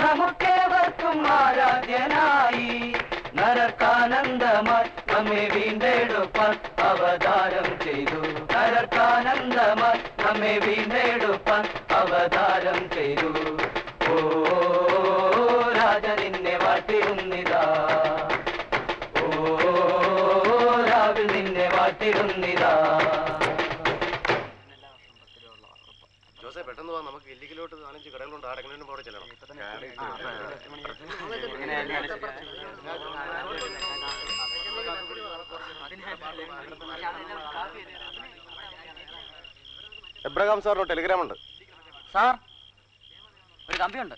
നമുക്കേവർക്കും ആരാധ്യനായി. നരക്കാനന്ദമായി നമ്മെ വീണ്ടെടുപ്പാൻ അവതാരം ചെയ്തു. നരക്കാനന്ദമായി നമ്മെ വീണ്ടെടുപ്പാൻ അവതാരം ചെയ്തു. ഓ രാജ നിന്നെ വാഴ്ത്തിരുന്നിതാ, ഓ രാവിൽ നിന്നെ വാഴ്ത്തിരുന്നിതാ.
പെട്ടെന്ന് പോവാം. നമുക്ക് ഇല്ലിക്കലോട്ട് 4-5 കടകളുണ്ട്. ആരെങ്കിലും അവിടെ ചെല്ലണം. എബ്രഹാം സാറിന് ടെലിഗ്രാം ഉണ്ട്.
സാർ, ഒരു കമ്പിയുണ്ട്.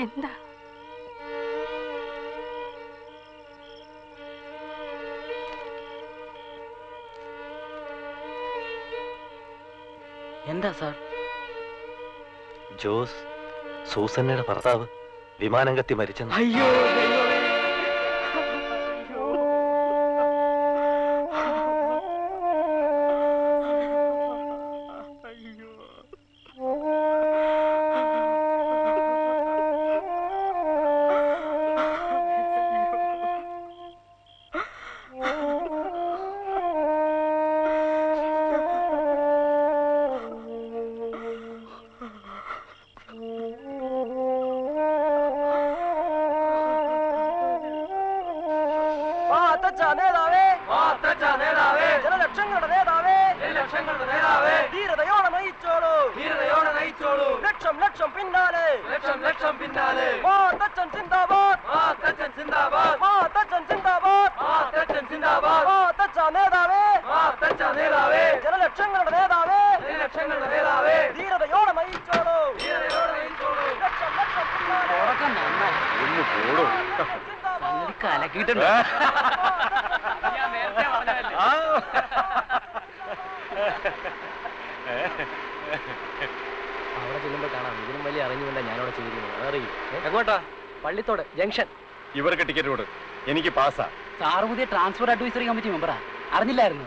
എന്താ?
എന്താ സാർ?
ജോസ്, സൂസന്നയുടെ ഭർത്താവ് വിമാനം കത്തി മരിച്ചെന്ന്.
അയ്യോ, അവിടെ ചെല്ലുമ്പോ കാണാം. ഇതിനും വലിയ അറിഞ്ഞുകൊണ്ടാ ഞാനവിടെ ചെയ്തിരുന്നത്. അറിയും. എങ്ങോട്ടാ? പള്ളിത്തോട് ജംഗ്ഷൻ.
ഇവർക്ക് ടിക്കറ്റ് കൊടു. എനിക്ക് പാസ്സാ.
സാറ് പുതിയ ട്രാൻസ്പോർട്ട് അഡ്വൈസറി കമ്മിറ്റി മെമ്പറാ, അറിഞ്ഞില്ലായിരുന്നു?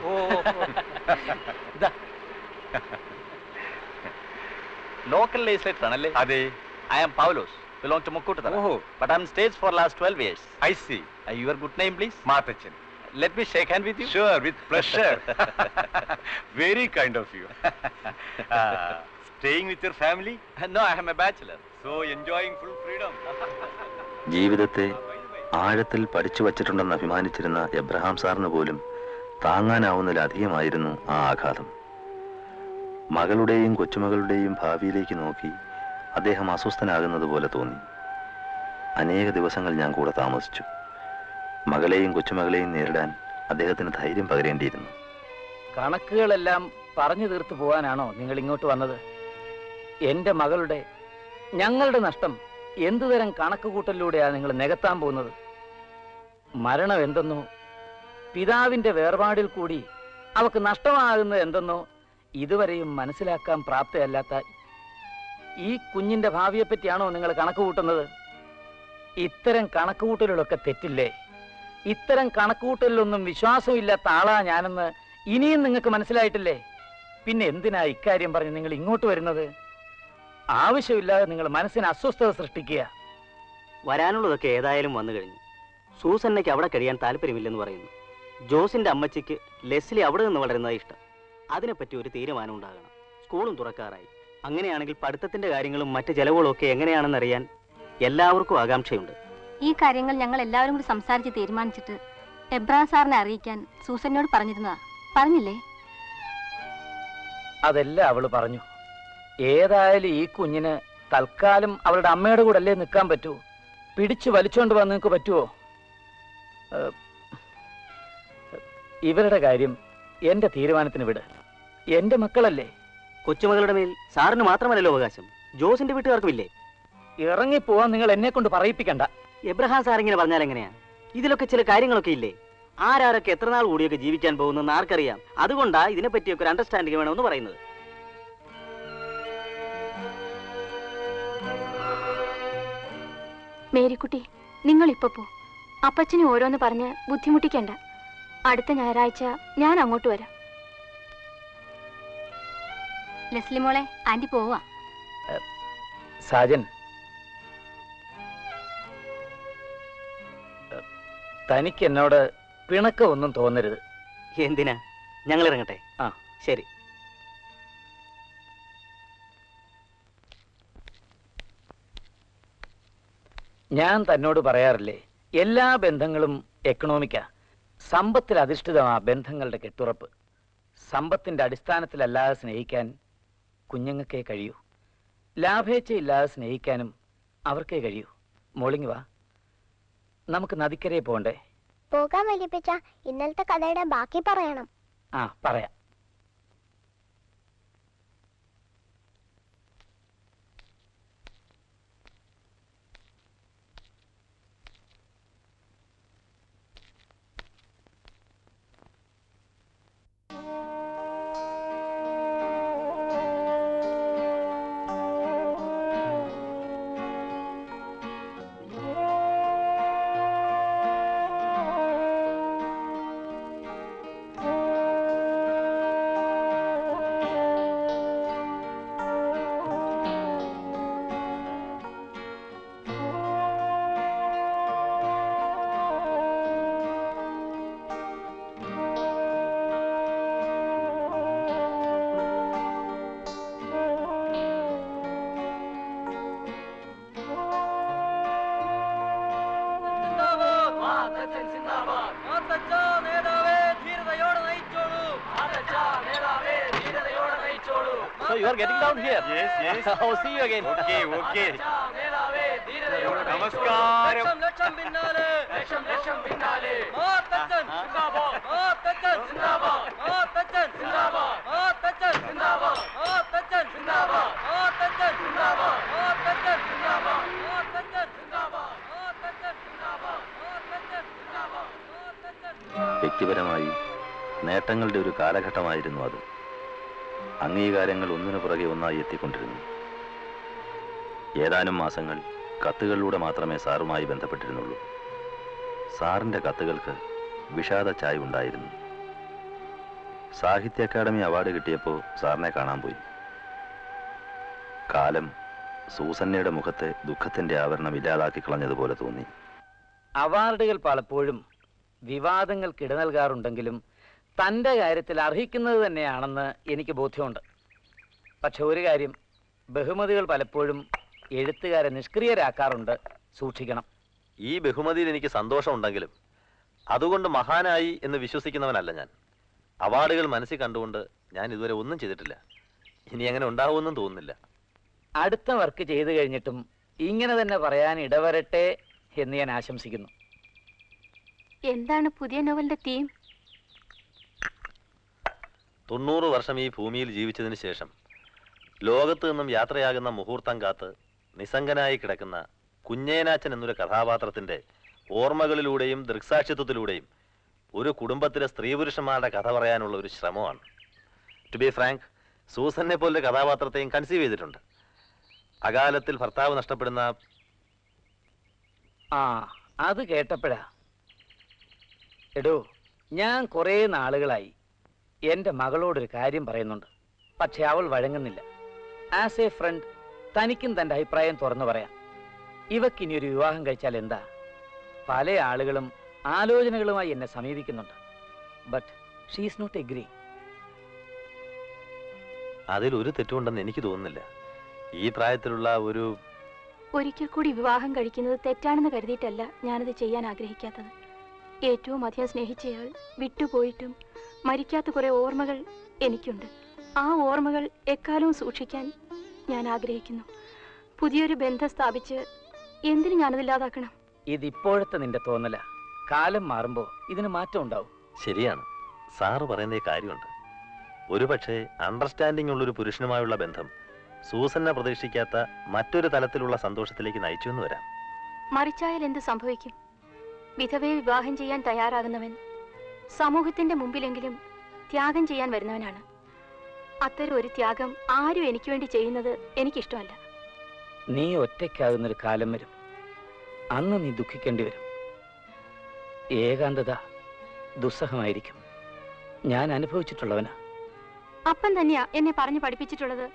ലോക്കൽ ലെജിസ്ലേറ്റർ ആണല്ലേ?
അതെ.
I am Paulos, belong to Mukkututara. But I'm staged for last 12 years.
I see.
Your good name, please?
Mathachan.
let me shake hand with you?
Sure, with pleasure. Very kind of you. Staying with your family?
No, I am a bachelor.
So enjoying full freedom.
ജീവിതത്തെ ആഴത്തിൽ പഠിച്ചു വച്ചിട്ടുണ്ടെന്ന് അഭിമാനിച്ചിരുന്ന Abraham സാറിന് പോലും താങ്ങാനാവുന്നതിലധികമായിരുന്നു ആ ആഘാതം. മകളുടെയും കൊച്ചുമകളുടെയും ഭാവിയിലേക്ക് നോക്കി അദ്ദേഹം അസ്വസ്ഥനാകുന്നത് പോലെ തോന്നി. അനേക ദിവസങ്ങൾ ഞാൻ കൂടെ താമസിച്ചു. മകളെയും കൊച്ചുമകളെയും നേരിടാൻ അദ്ദേഹത്തിന് ധൈര്യം പകരേണ്ടിയിരുന്നു.
കണക്കുകളെല്ലാം പറഞ്ഞു തീർത്തു പോകാനാണോ നിങ്ങൾ ഇങ്ങോട്ട് വന്നത്? എൻ്റെ മകളുടെ, ഞങ്ങളുടെ നഷ്ടം എന്തുതരം കണക്കുകൂട്ടലിലൂടെയാണ് നിങ്ങൾ നികത്താൻ പോകുന്നത്? മരണം എന്തെന്നോ, പിതാവിൻ്റെ വേർപാടിൽ കൂടി അവക്ക് നഷ്ടമാകുന്നത് എന്തെന്നോ ഇതുവരെയും മനസ്സിലാക്കാൻ പ്രാപ്തയല്ലാത്ത ഈ കുഞ്ഞിൻ്റെ ഭാവിയെപ്പറ്റിയാണോ നിങ്ങൾ കണക്ക് കൂട്ടുന്നത്? ഇത്തരം കണക്കുകൂട്ടലുകളൊക്കെ തെറ്റില്ലേ? ഇത്തരം കണക്കുകൂട്ടലിലൊന്നും വിശ്വാസമില്ലാത്ത ആളാ ഞാനെന്ന് ഇനിയും നിങ്ങൾക്ക് മനസ്സിലായിട്ടില്ലേ? പിന്നെ എന്തിനാ ഇക്കാര്യം പറഞ്ഞ് നിങ്ങൾ ഇങ്ങോട്ട് വരുന്നത്? ആവശ്യമില്ലാതെ നിങ്ങൾ മനസ്സിന് അസ്വസ്ഥത സൃഷ്ടിക്കുക.
വരാനുള്ളതൊക്കെ ഏതായാലും വന്നു കഴിഞ്ഞു. സൂസന്നയ്ക്ക് അവിടെ കഴിയാൻ താല്പര്യമില്ലെന്ന് പറയുന്നു. ജോസിന്റെ അമ്മച്ചിക്ക് ലെസ്ലി അവിടെ നിന്ന് വളരുന്നത് ഇഷ്ടം. അതിനെപ്പറ്റി ഒരു തീരുമാനം ഉണ്ടാകണം. സ്കൂളും തുറക്കാറായി. അങ്ങനെയാണെങ്കിൽ പഠിത്തത്തിന്റെ കാര്യങ്ങളും മറ്റ് ചെലവുകളും ഒക്കെ എങ്ങനെയാണെന്നറിയാൻ എല്ലാവർക്കും ആകാംക്ഷയുണ്ട്.
ഈ കാര്യങ്ങൾ ഞങ്ങൾ എല്ലാവരും കൂടി സംസാരിച്ച് തീരുമാനിച്ചിട്ട് എബ്രഹാം സാറിനെ അറിയിക്കാൻ സൂസന്നോട് പറഞ്ഞിരുന്നതാ. പറഞ്ഞില്ലേ?
അതെല്ലാം അവള് പറഞ്ഞു. ഏതായാലും ഈ കുഞ്ഞിന് തൽക്കാലം അവളുടെ അമ്മയുടെ കൂടെ അല്ലേ നിൽക്കാൻ പറ്റൂ? പിടിച്ചു വലിച്ചോണ്ട് വന്ന് നിങ്ങൾക്ക് പറ്റുമോ? ഇവരുടെ കാര്യം എന്റെ തീരുമാനത്തിന് വിട്. എന്റെ മക്കളല്ലേ.
കൊച്ചുമകളുടെ മേൽ സാറിന് മാത്രമല്ലല്ലോ അവകാശം, ജോസിന്റെ വീട്ടുകാർക്കുമില്ലേ?
ഇറങ്ങിപ്പോവാൻ നിങ്ങൾ എന്നെ കൊണ്ട് പറയിപ്പിക്കണ്ട.
എബ്രഹാം സാർ ഇങ്ങനെ പറഞ്ഞാൽ എങ്ങനെയാ? ഇതിലൊക്കെ ചില കാര്യങ്ങളൊക്കെ ഇല്ലേ? ആരാരൊക്കെ എത്ര നാൾ കൂടിയൊക്കെ ജീവിക്കാൻ പോകുന്നെന്ന് ആർക്കറിയാം. അതുകൊണ്ടാ ഇതിനെപ്പറ്റിയൊക്കെ ഒരു അണ്ടർസ്റ്റാൻഡിങ് വേണമെന്ന് പറയുന്നത്.
മേരിക്കുട്ടി, നിങ്ങൾ ഇപ്പൊ പോ. അപ്പച്ചനെ ഓരോന്ന് പറഞ്ഞ് ബുദ്ധിമുട്ടിക്കണ്ട. അടുത്ത ഞായറാഴ്ച ഞാൻ അങ്ങോട്ട് വരാം. ലെസ്ലി മോളെ, ആന്റി പോവാ.
സാജൻ, തനിക്ക് എന്നോട് പിണക്കമൊന്നും തോന്നരുത്.
എന്തിനാ? ഞങ്ങൾ ഇറങ്ങട്ടെ?
ആ,
ശരി.
ഞാൻ തന്നോട് പറയാറില്ലേ, എല്ലാ ബന്ധങ്ങളും എക്കണോമിക്കാ. സമ്പത്തിൽ അധിഷ്ഠിതമാ ബന്ധങ്ങളുടെ കെട്ടുറപ്പ്. സമ്പത്തിന്റെ അടിസ്ഥാനത്തിലല്ലാതെ സ്നേഹിക്കാൻ കുഞ്ഞുങ്ങൾക്കേ കഴിയൂ. ലാഭേച്ഛയില്ലാതെ സ്നേഹിക്കാനും അവർക്കേ കഴിയൂ. മോളിങ് വാ, നമുക്ക് നദിക്കരയെ പോകണ്ടേ?
പോകാൻ വലിയപ്പച്ച. ഇന്നലത്തെ കഥയുടെ ബാക്കി പറയണം.
ആ, പറയാം.
So you are getting down here?
Yes, yes.
I'll see you again.
Okay, okay. Namaskaram.
വ്യക്തിപരമായി നേട്ടങ്ങളുടെ ഒരു കാലഘട്ടമായിരുന്നു അത്. അംഗീകാരങ്ങൾ ഒന്നിനു പുറകെ ഒന്നായി എത്തിക്കൊണ്ടിരുന്നു. ഏതാനും മാസങ്ങൾ കത്തുകളിലൂടെ മാത്രമേ സാറുമായി ബന്ധപ്പെട്ടിരുന്നുള്ളൂ. സാറിൻ്റെ കത്തുകൾക്ക് വിഷാദ ചായ ഉണ്ടായിരുന്നു. സാഹിത്യ അക്കാദമി അവാർഡ് കിട്ടിയപ്പോൾ സാറിനെ കാണാൻ പോയി. കാലം സൂസന്നയുടെ മുഖത്തെ ദുഃഖത്തിൻ്റെ ആവരണം ഇല്ലാതാക്കി കളഞ്ഞതുപോലെ തോന്നി.
അവാർഡുകൾ പലപ്പോഴും വിവാദങ്ങൾക്ക് ഇട നൽകാറുണ്ടെങ്കിലും തൻ്റെ കാര്യത്തിൽ അർഹിക്കുന്നത് തന്നെയാണെന്ന് എനിക്ക് ബോധ്യമുണ്ട്. പക്ഷെ ഒരു കാര്യം, ബഹുമതികൾ പലപ്പോഴും എഴുത്തുകാരെ നിഷ്ക്രിയരാക്കാറുണ്ട്. സൂക്ഷിക്കണം.
ഈ ബഹുമതിയിൽ എനിക്ക് സന്തോഷമുണ്ടെങ്കിലും അതുകൊണ്ട് മഹാനായി എന്ന് വിശ്വസിക്കുന്നവനല്ല ഞാൻ. അവാർഡുകൾ മനസ്സിൽ കണ്ടുകൊണ്ട് ഞാൻ ഇതുവരെ ഒന്നും ചെയ്തിട്ടില്ല. ഇനി അങ്ങനെ ഉണ്ടാവുമെന്നും തോന്നുന്നില്ല.
അടുത്ത വർക്ക് ചെയ്തു കഴിഞ്ഞിട്ടും ഇങ്ങനെ തന്നെ പറയാൻ ഇടവരട്ടെ എന്ന് ഞാൻ ആശംസിക്കുന്നു.
എന്താണ് പുതിയ നോവലിന്റെ തീം?
90 വർഷം ഈ ഭൂമിയിൽ ജീവിച്ചതിന് ശേഷം ലോകത്ത് നിന്നും യാത്രയാകുന്ന മുഹൂർത്തം കാത്ത് നിസ്സംഗനായി കിടക്കുന്ന കുഞ്ഞേനാച്ചൻ എന്നൊരു കഥാപാത്രത്തിന്റെ ഓർമ്മകളിലൂടെയും ദൃക്സാക്ഷിത്വത്തിലൂടെയും ഒരു കുടുംബത്തിലെ സ്ത്രീ പുരുഷന്മാരുടെ കഥ പറയാനുള്ള ഒരു ശ്രമമാണ്. ടു ബി ഫ്രാങ്ക്, സൂസനെ പോലൊരു കഥാപാത്രത്തെയും കൺസീവ് ചെയ്തിട്ടുണ്ട്. അകാലത്തിൽ ഭർത്താവ് നഷ്ടപ്പെടുന്ന
അത് കേട്ടപ്പോഴാ. എടോ, ഞാൻ കുറേ നാളുകളായി എൻ്റെ മകളോടൊരു കാര്യം പറയുന്നുണ്ട്. പക്ഷെ അവൾ വഴങ്ങുന്നില്ല. ആസ് എ ഫ്രണ്ട് തനിക്കും തൻ്റെ അഭിപ്രായം തുറന്നു പറയാം. ഇവക്കിനി ഒരു വിവാഹം കഴിച്ചാൽ എന്താ? പല ആളുകളും ആലോചനകളുമായി എന്നെ സമീപിക്കുന്നുണ്ട്. But she is not agree.
അതിലൊരു തെറ്റുണ്ടെന്ന് എനിക്ക് തോന്നുന്നില്ല. ഈ പ്രായത്തിലുള്ള
ഒരിക്കൽ കൂടി വിവാഹം കഴിക്കുന്നത് തെറ്റാണെന്ന് കരുതിയിട്ടല്ല ഞാനത് ചെയ്യാൻ ആഗ്രഹിക്കാത്തത്. ഏറ്റവും അധികം സ്നേഹിച്ചയാൾ വിട്ടുപോയിട്ടും മരിക്കാത്ത കുറെ ഓർമ്മകൾ എനിക്കുണ്ട്. ആ ഓർമ്മകൾ എക്കാലവും സൂക്ഷിക്കാൻ ഞാൻ ആഗ്രഹിക്കുന്നു. പുതിയൊരു ബന്ധം സ്ഥാപിച്ച് എന്തിനു ഞാനതില്ലാതാക്കണം?
ഇതിപ്പോഴത്തെ നിന്റെ തോന്നല. കാലം മാറുമ്പോൾ ഇതിന് മാറ്റം ഉണ്ടാവും.
ശരിയാണ്, സാറ് പറയുന്ന കാര്യമുണ്ട്. ഒരുപക്ഷെ അണ്ടർസ്റ്റാൻഡിംഗ് ഉള്ളൊരു പുരുഷനുമായുള്ള ബന്ധം സൂസനെ പ്രതീക്ഷിക്കാത്ത മറ്റൊരു തലത്തിലുള്ള സന്തോഷത്തിലേക്ക് നയിച്ചു എന്ന് വരാം.
മറിച്ചായാൽ എന്ത് സംഭവിക്കും? വിധവയെ വിവാഹം ചെയ്യാൻ തയ്യാറാകുന്നവൻ സമൂഹത്തിന്റെ മുമ്പിലെങ്കിലും ത്യാഗം ചെയ്യാൻ വരുന്നവനാണ്. അത്തരം ഒരു ത്യാഗം ആരും എനിക്ക് വേണ്ടി ചെയ്യുന്നത് എനിക്കിഷ്ടമല്ല.
നീ ഒറ്റയ്ക്കാകുന്നൊരു കാലം വരും. അന്ന് നീ ദുഃഖിക്കേണ്ടി വരും. ഏകാന്തത ദുസ്സഹമായിരിക്കും. ഞാൻ അനുഭവിച്ചിട്ടുള്ളവനാ.
അപ്പൻ തന്നെയാ എന്നെ പറഞ്ഞു പഠിപ്പിച്ചിട്ടുള്ളത്.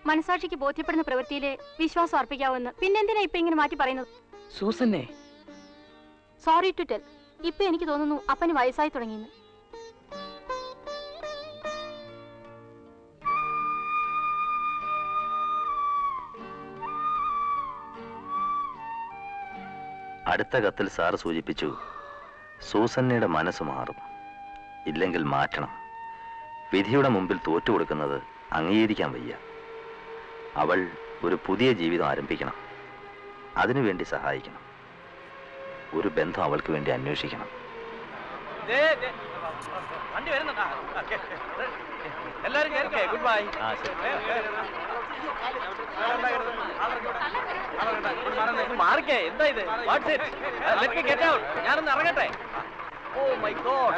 മനസാക്ഷിക്ക് ബോധ്യപ്പെടുന്ന പ്രവൃത്തിയിലെ വിശ്വാസം അർപ്പിക്കാവുന്ന. പിന്നെന്തിനാ ഇപ്പൊ ഇങ്ങനെ മാറ്റി പറയുന്നത്?
സൂസന്നെ,
സോറി ടു ടെൽ, ഇപ്പൊ എനിക്ക് തോന്നുന്നു അപ്പന് വയസ്സായി തുടങ്ങിയെന്ന്.
അടുത്ത കത്തിൽ സാറ് സൂചിപ്പിച്ചു, സൂസന്നയുടെ മനസ്സ് മാറും, ഇല്ലെങ്കിൽ മാറ്റണം. വിധിയുടെ മുമ്പിൽ തോറ്റുകൊടുക്കുന്നത് അംഗീകരിക്കാൻ വയ്യ. അവൾ ഒരു പുതിയ ജീവിതം ആരംഭിക്കണം. അതിനുവേണ്ടി സഹായിക്കണം. ഒരു ബന്ധം അവൾക്ക് വേണ്ടി അന്വേഷിക്കണം.
എന്താ ഇത്? ഞാനൊന്ന് ഇറങ്ങട്ടെ. ഓ മൈ ഗോഡ്,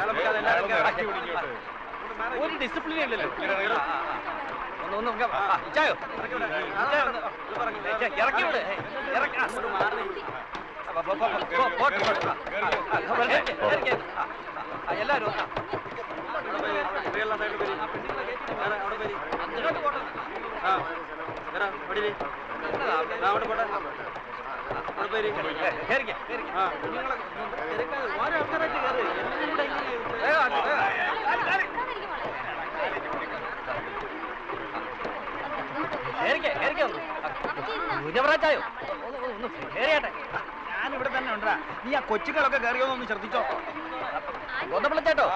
ഒരു ഡിസിപ്ലിൻ ഇല്ലല്ലോ. ഇറക്കി വിട്. എല്ലാരും കുഞ്ഞവറാച്ചായോ ഒന്ന് കേറിയാട്ടെ. ഞാനിവിടെ തന്നെ ഉണ്ടാ. നീ ആ കൊച്ചുകളൊക്കെ കയറിയോന്നൊന്ന് ശ്രദ്ധിച്ചോ. ഗോതമ്പളച്ചേട്ടോ,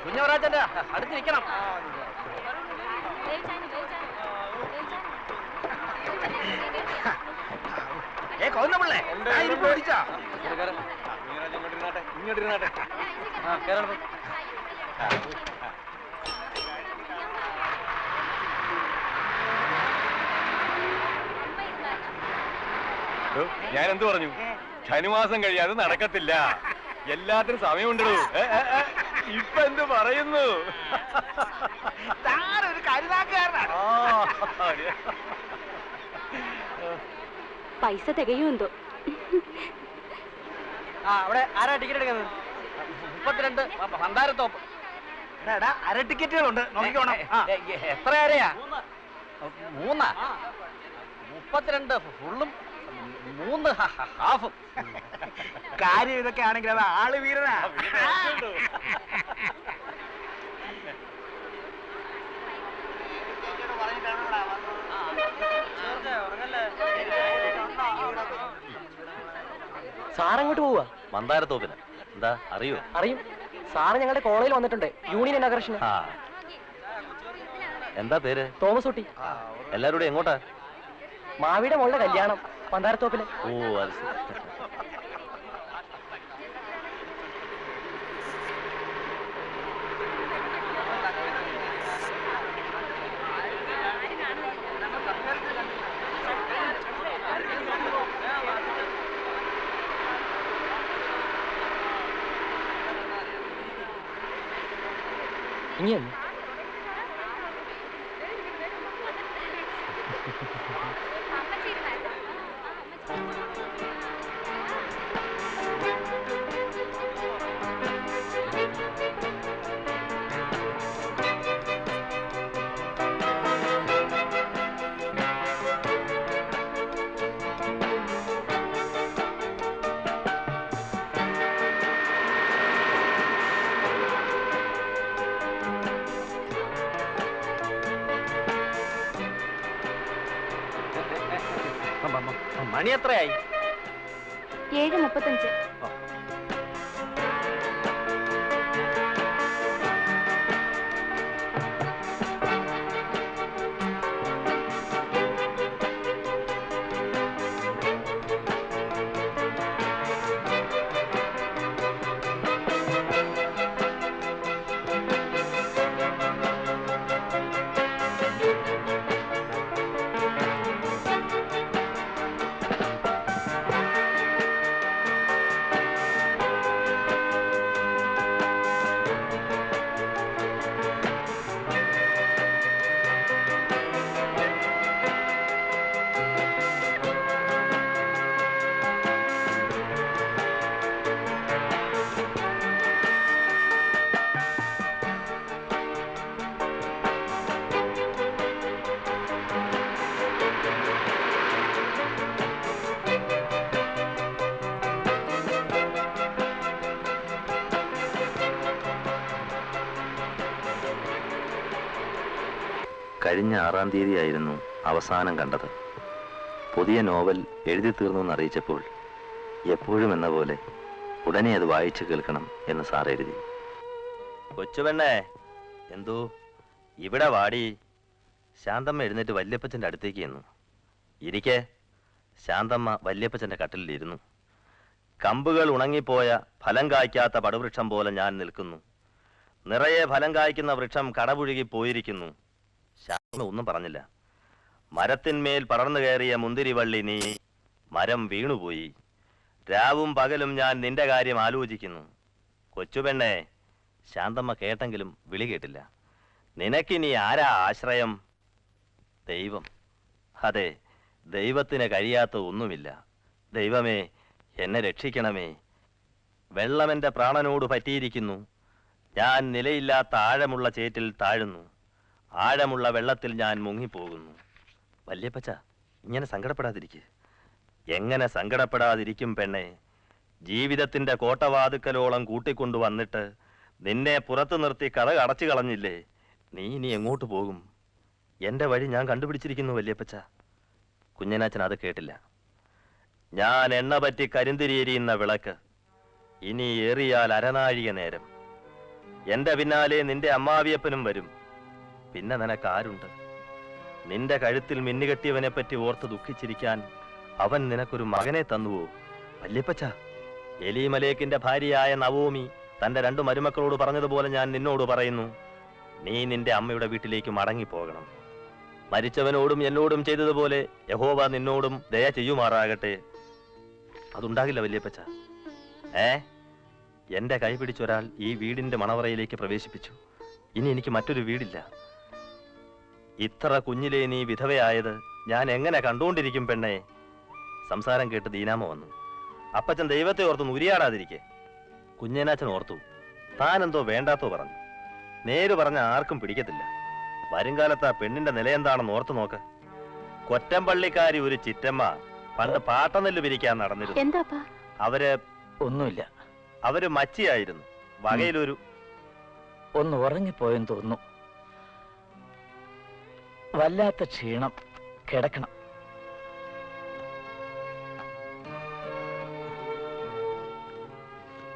കുഞ്ഞവറാച്ചന്റെ അടുത്ത് നിൽക്കണം. കൊന്നപിള്ളേ ഇങ്ങോട്ടിരുന്നാട്ടെ. ആ കേരളം
ഞാൻ എന്ത് പറഞ്ഞു? ശനിമാസം കഴിയാതെ നടക്കത്തില്ല. എല്ലാത്തിനും സമയമുണ്ടോ? ഇപ്പൊ എന്ത് പറയുന്നു?
ഒരു കരുതാക്കാരനാണ്.
പൈസ തികയുമെന്തോ.
അവിടെ ആരാ ടിക്കറ്റ് എടുക്കുന്നത്? 32 ഭണ്ഡാരത്തോപ്പ്. അര ടിക്കറ്റുകളുണ്ട്, നോക്കിക്കോണം. എത്ര ആരെയാ? 3. 32 ഫുള്ളും
3 ഹാഫും.
കാര്യം ഇതൊക്കെ ആണെങ്കിൽ അത് ആള് വീരനാ.
സാറങ്ങോട്ട് പോവാ?
മന്ദാരത്തോപ്പിന്. എന്താ അറിയോ?
അറിയും. സാറ് ഞങ്ങളുടെ കോളേജിൽ വന്നിട്ടുണ്ട്, യൂണിയൻ ഇനാഗറേഷന്.
ആ, എന്താ പേര്?
തോമസ് കുട്ടി.
എല്ലാരും കൂടെ എങ്ങോട്ടാ?
മാവിയുടെ മോളുടെ കല്യാണം മന്ദാരത്തോപ്പില്.
ഓ, അത് ശരി.
ഇനിയൊന്നു
മണി എത്രയായി?
7:35.
കഴിഞ്ഞ 6-ാം തീയതിയായിരുന്നു അവസാനം കണ്ടത്. പുതിയ നോവൽ എഴുതി തീർന്നു എന്നറിയിച്ചപ്പോൾ എപ്പോഴും എന്ന പോലെ ഉടനെ അത് വായിച്ചു കേൾക്കണം എന്ന് സാർ എഴുതി.
കൊച്ചുപെണ്ണേ, എന്തോ ഇവിടെ വാടി. ശാന്തമ്മ എഴുന്നേറ്റ് വല്യപ്പച്ചന്റെ അടുത്തേക്ക് ചെന്നു. ഇരിക്കെ. ശാന്തമ്മ വല്യപ്പച്ചന്റെ കട്ടിലിരുന്നു. കമ്പുകൾ ഉണങ്ങിപ്പോയ ഫലം കായ്ക്കാത്ത പടുവൃക്ഷം പോലെ ഞാൻ നിൽക്കുന്നു. നിറയെ ഫലം കായ്ക്കുന്ന വൃക്ഷം കടപുഴുകി പോയിരിക്കുന്നു. ശാന്തമ്മ ഒന്നും പറഞ്ഞില്ല. മരത്തിന്മേൽ പടർന്നു കയറിയ മുന്തിരിവള്ളി നീ, മരം വീണുപോയി. രാവും പകലും ഞാൻ നിന്റെ കാര്യം ആലോചിക്കുന്നു. കൊച്ചുപെണ്ണേ. ശാന്തമ്മ കേട്ടെങ്കിലും വിളി കേട്ടില്ല. നിനക്കിനി ആരാ ആശ്രയം? ദൈവം. അതെ, ദൈവത്തിന് കഴിയാത്ത ഒന്നുമില്ല. ദൈവമേ, എന്നെ രക്ഷിക്കണമേ. വെള്ളമെന്റെ പ്രാണനോട് പറ്റിയിരിക്കുന്നു. ഞാൻ നിലയില്ലാത്ത ആഴമുള്ള ചേറ്റിൽ താഴുന്നു. ആഴമുള്ള വെള്ളത്തിൽ ഞാൻ മുങ്ങിപ്പോകുന്നു. വല്യപ്പച്ച, ഇങ്ങനെ സങ്കടപ്പെടാതിരിക്കുക. എങ്ങനെ സങ്കടപ്പെടാതിരിക്കും പെണ്ണെ? ജീവിതത്തിന്റെ കോട്ടവാതുക്കലോളം കൂട്ടിക്കൊണ്ടു വന്നിട്ട് നിന്നെ പുറത്തു നിർത്തി കഥ അടച്ചു കളഞ്ഞില്ലേ? നീ ഇനി എങ്ങോട്ട് പോകും? എന്റെ വഴി ഞാൻ കണ്ടുപിടിച്ചിരിക്കുന്നു വല്യപ്പച്ച. കുഞ്ഞനാച്ചൻ അത് കേട്ടില്ല. ഞാൻ എണ്ണ പറ്റി കരിന്തിരിയെരിയുന്ന വിളക്ക്. ഇനി ഏറിയാൽ അരനാഴിക നേരം. എന്റെ പിന്നാലെ നിന്റെ അമ്മാവിയപ്പനും വരും. പിന്നെ നിനക്കാരുണ്ട്? നിന്റെ കഴുത്തിൽ മിന്നുകെട്ടിയവനെ പറ്റി ഓർത്ത് ദുഃഖിച്ചിരിക്കാൻ അവൻ നിനക്കൊരു മകനെ തന്നുവോ? വല്യപ്പച്ച, എലീമലേക്കിന്റെ ഭാര്യയായ നവോമി തന്റെ 2 മരുമക്കളോട് പറഞ്ഞതുപോലെ ഞാൻ നിന്നോട് പറയുന്നു. നീ നിന്റെ അമ്മയുടെ വീട്ടിലേക്ക് മടങ്ങിപ്പോകണം. മരിച്ചവനോടും എന്നോടും ചെയ്തതുപോലെ യഹോവ നിന്നോടും ദയ ചെയ്യുമാറാകട്ടെ. അതുണ്ടാകില്ല വല്യപ്പച്ച. എന്റെ കൈ പിടിച്ചൊരാൾ ഈ വീടിന്റെ മണവറയിലേക്ക് പ്രവേശിപ്പിച്ചു. ഇനി എനിക്ക് മറ്റൊരു വീടില്ല. ഇത്ര കുഞ്ഞിലേ നീ വിധവയായത് ഞാൻ എങ്ങനെ കണ്ടുകൊണ്ടിരിക്കും പെണ്ണെ? സംസാരം കേട്ട് ദീനാമ വന്നു. അപ്പച്ചൻ ദൈവത്തെ ഓർത്തു ഉരിയാടാതിരിക്കെ. കുഞ്ഞനാച്ചൻ ഓർത്തു. താനെന്തോ വേണ്ടാത്തോ പറഞ്ഞു. നേര് പറഞ്ഞ ആർക്കും പിടിക്കത്തില്ല. വരുംകാലത്ത് ആ പെണ്ണിന്റെ നിലയെന്താണെന്ന് ഓർത്തു നോക്ക്. കൊറ്റമ്പള്ളിക്കാരി ഒരു ചിറ്റമ്മ പണ്ട് പാട്ടനെല്ല് പിരിക്കാൻ നടന്നിരുന്നു.
എന്താപ്പാ?
അവര്
ഒന്നുമില്ല.
അവര് മച്ചിയായിരുന്നു. വകയിലൊരു
ഒന്ന് ഉറങ്ങിപ്പോയെന്ന് തോന്നുന്നു. വല്ലാത്ത ക്ഷീണം. കിടക്കണം.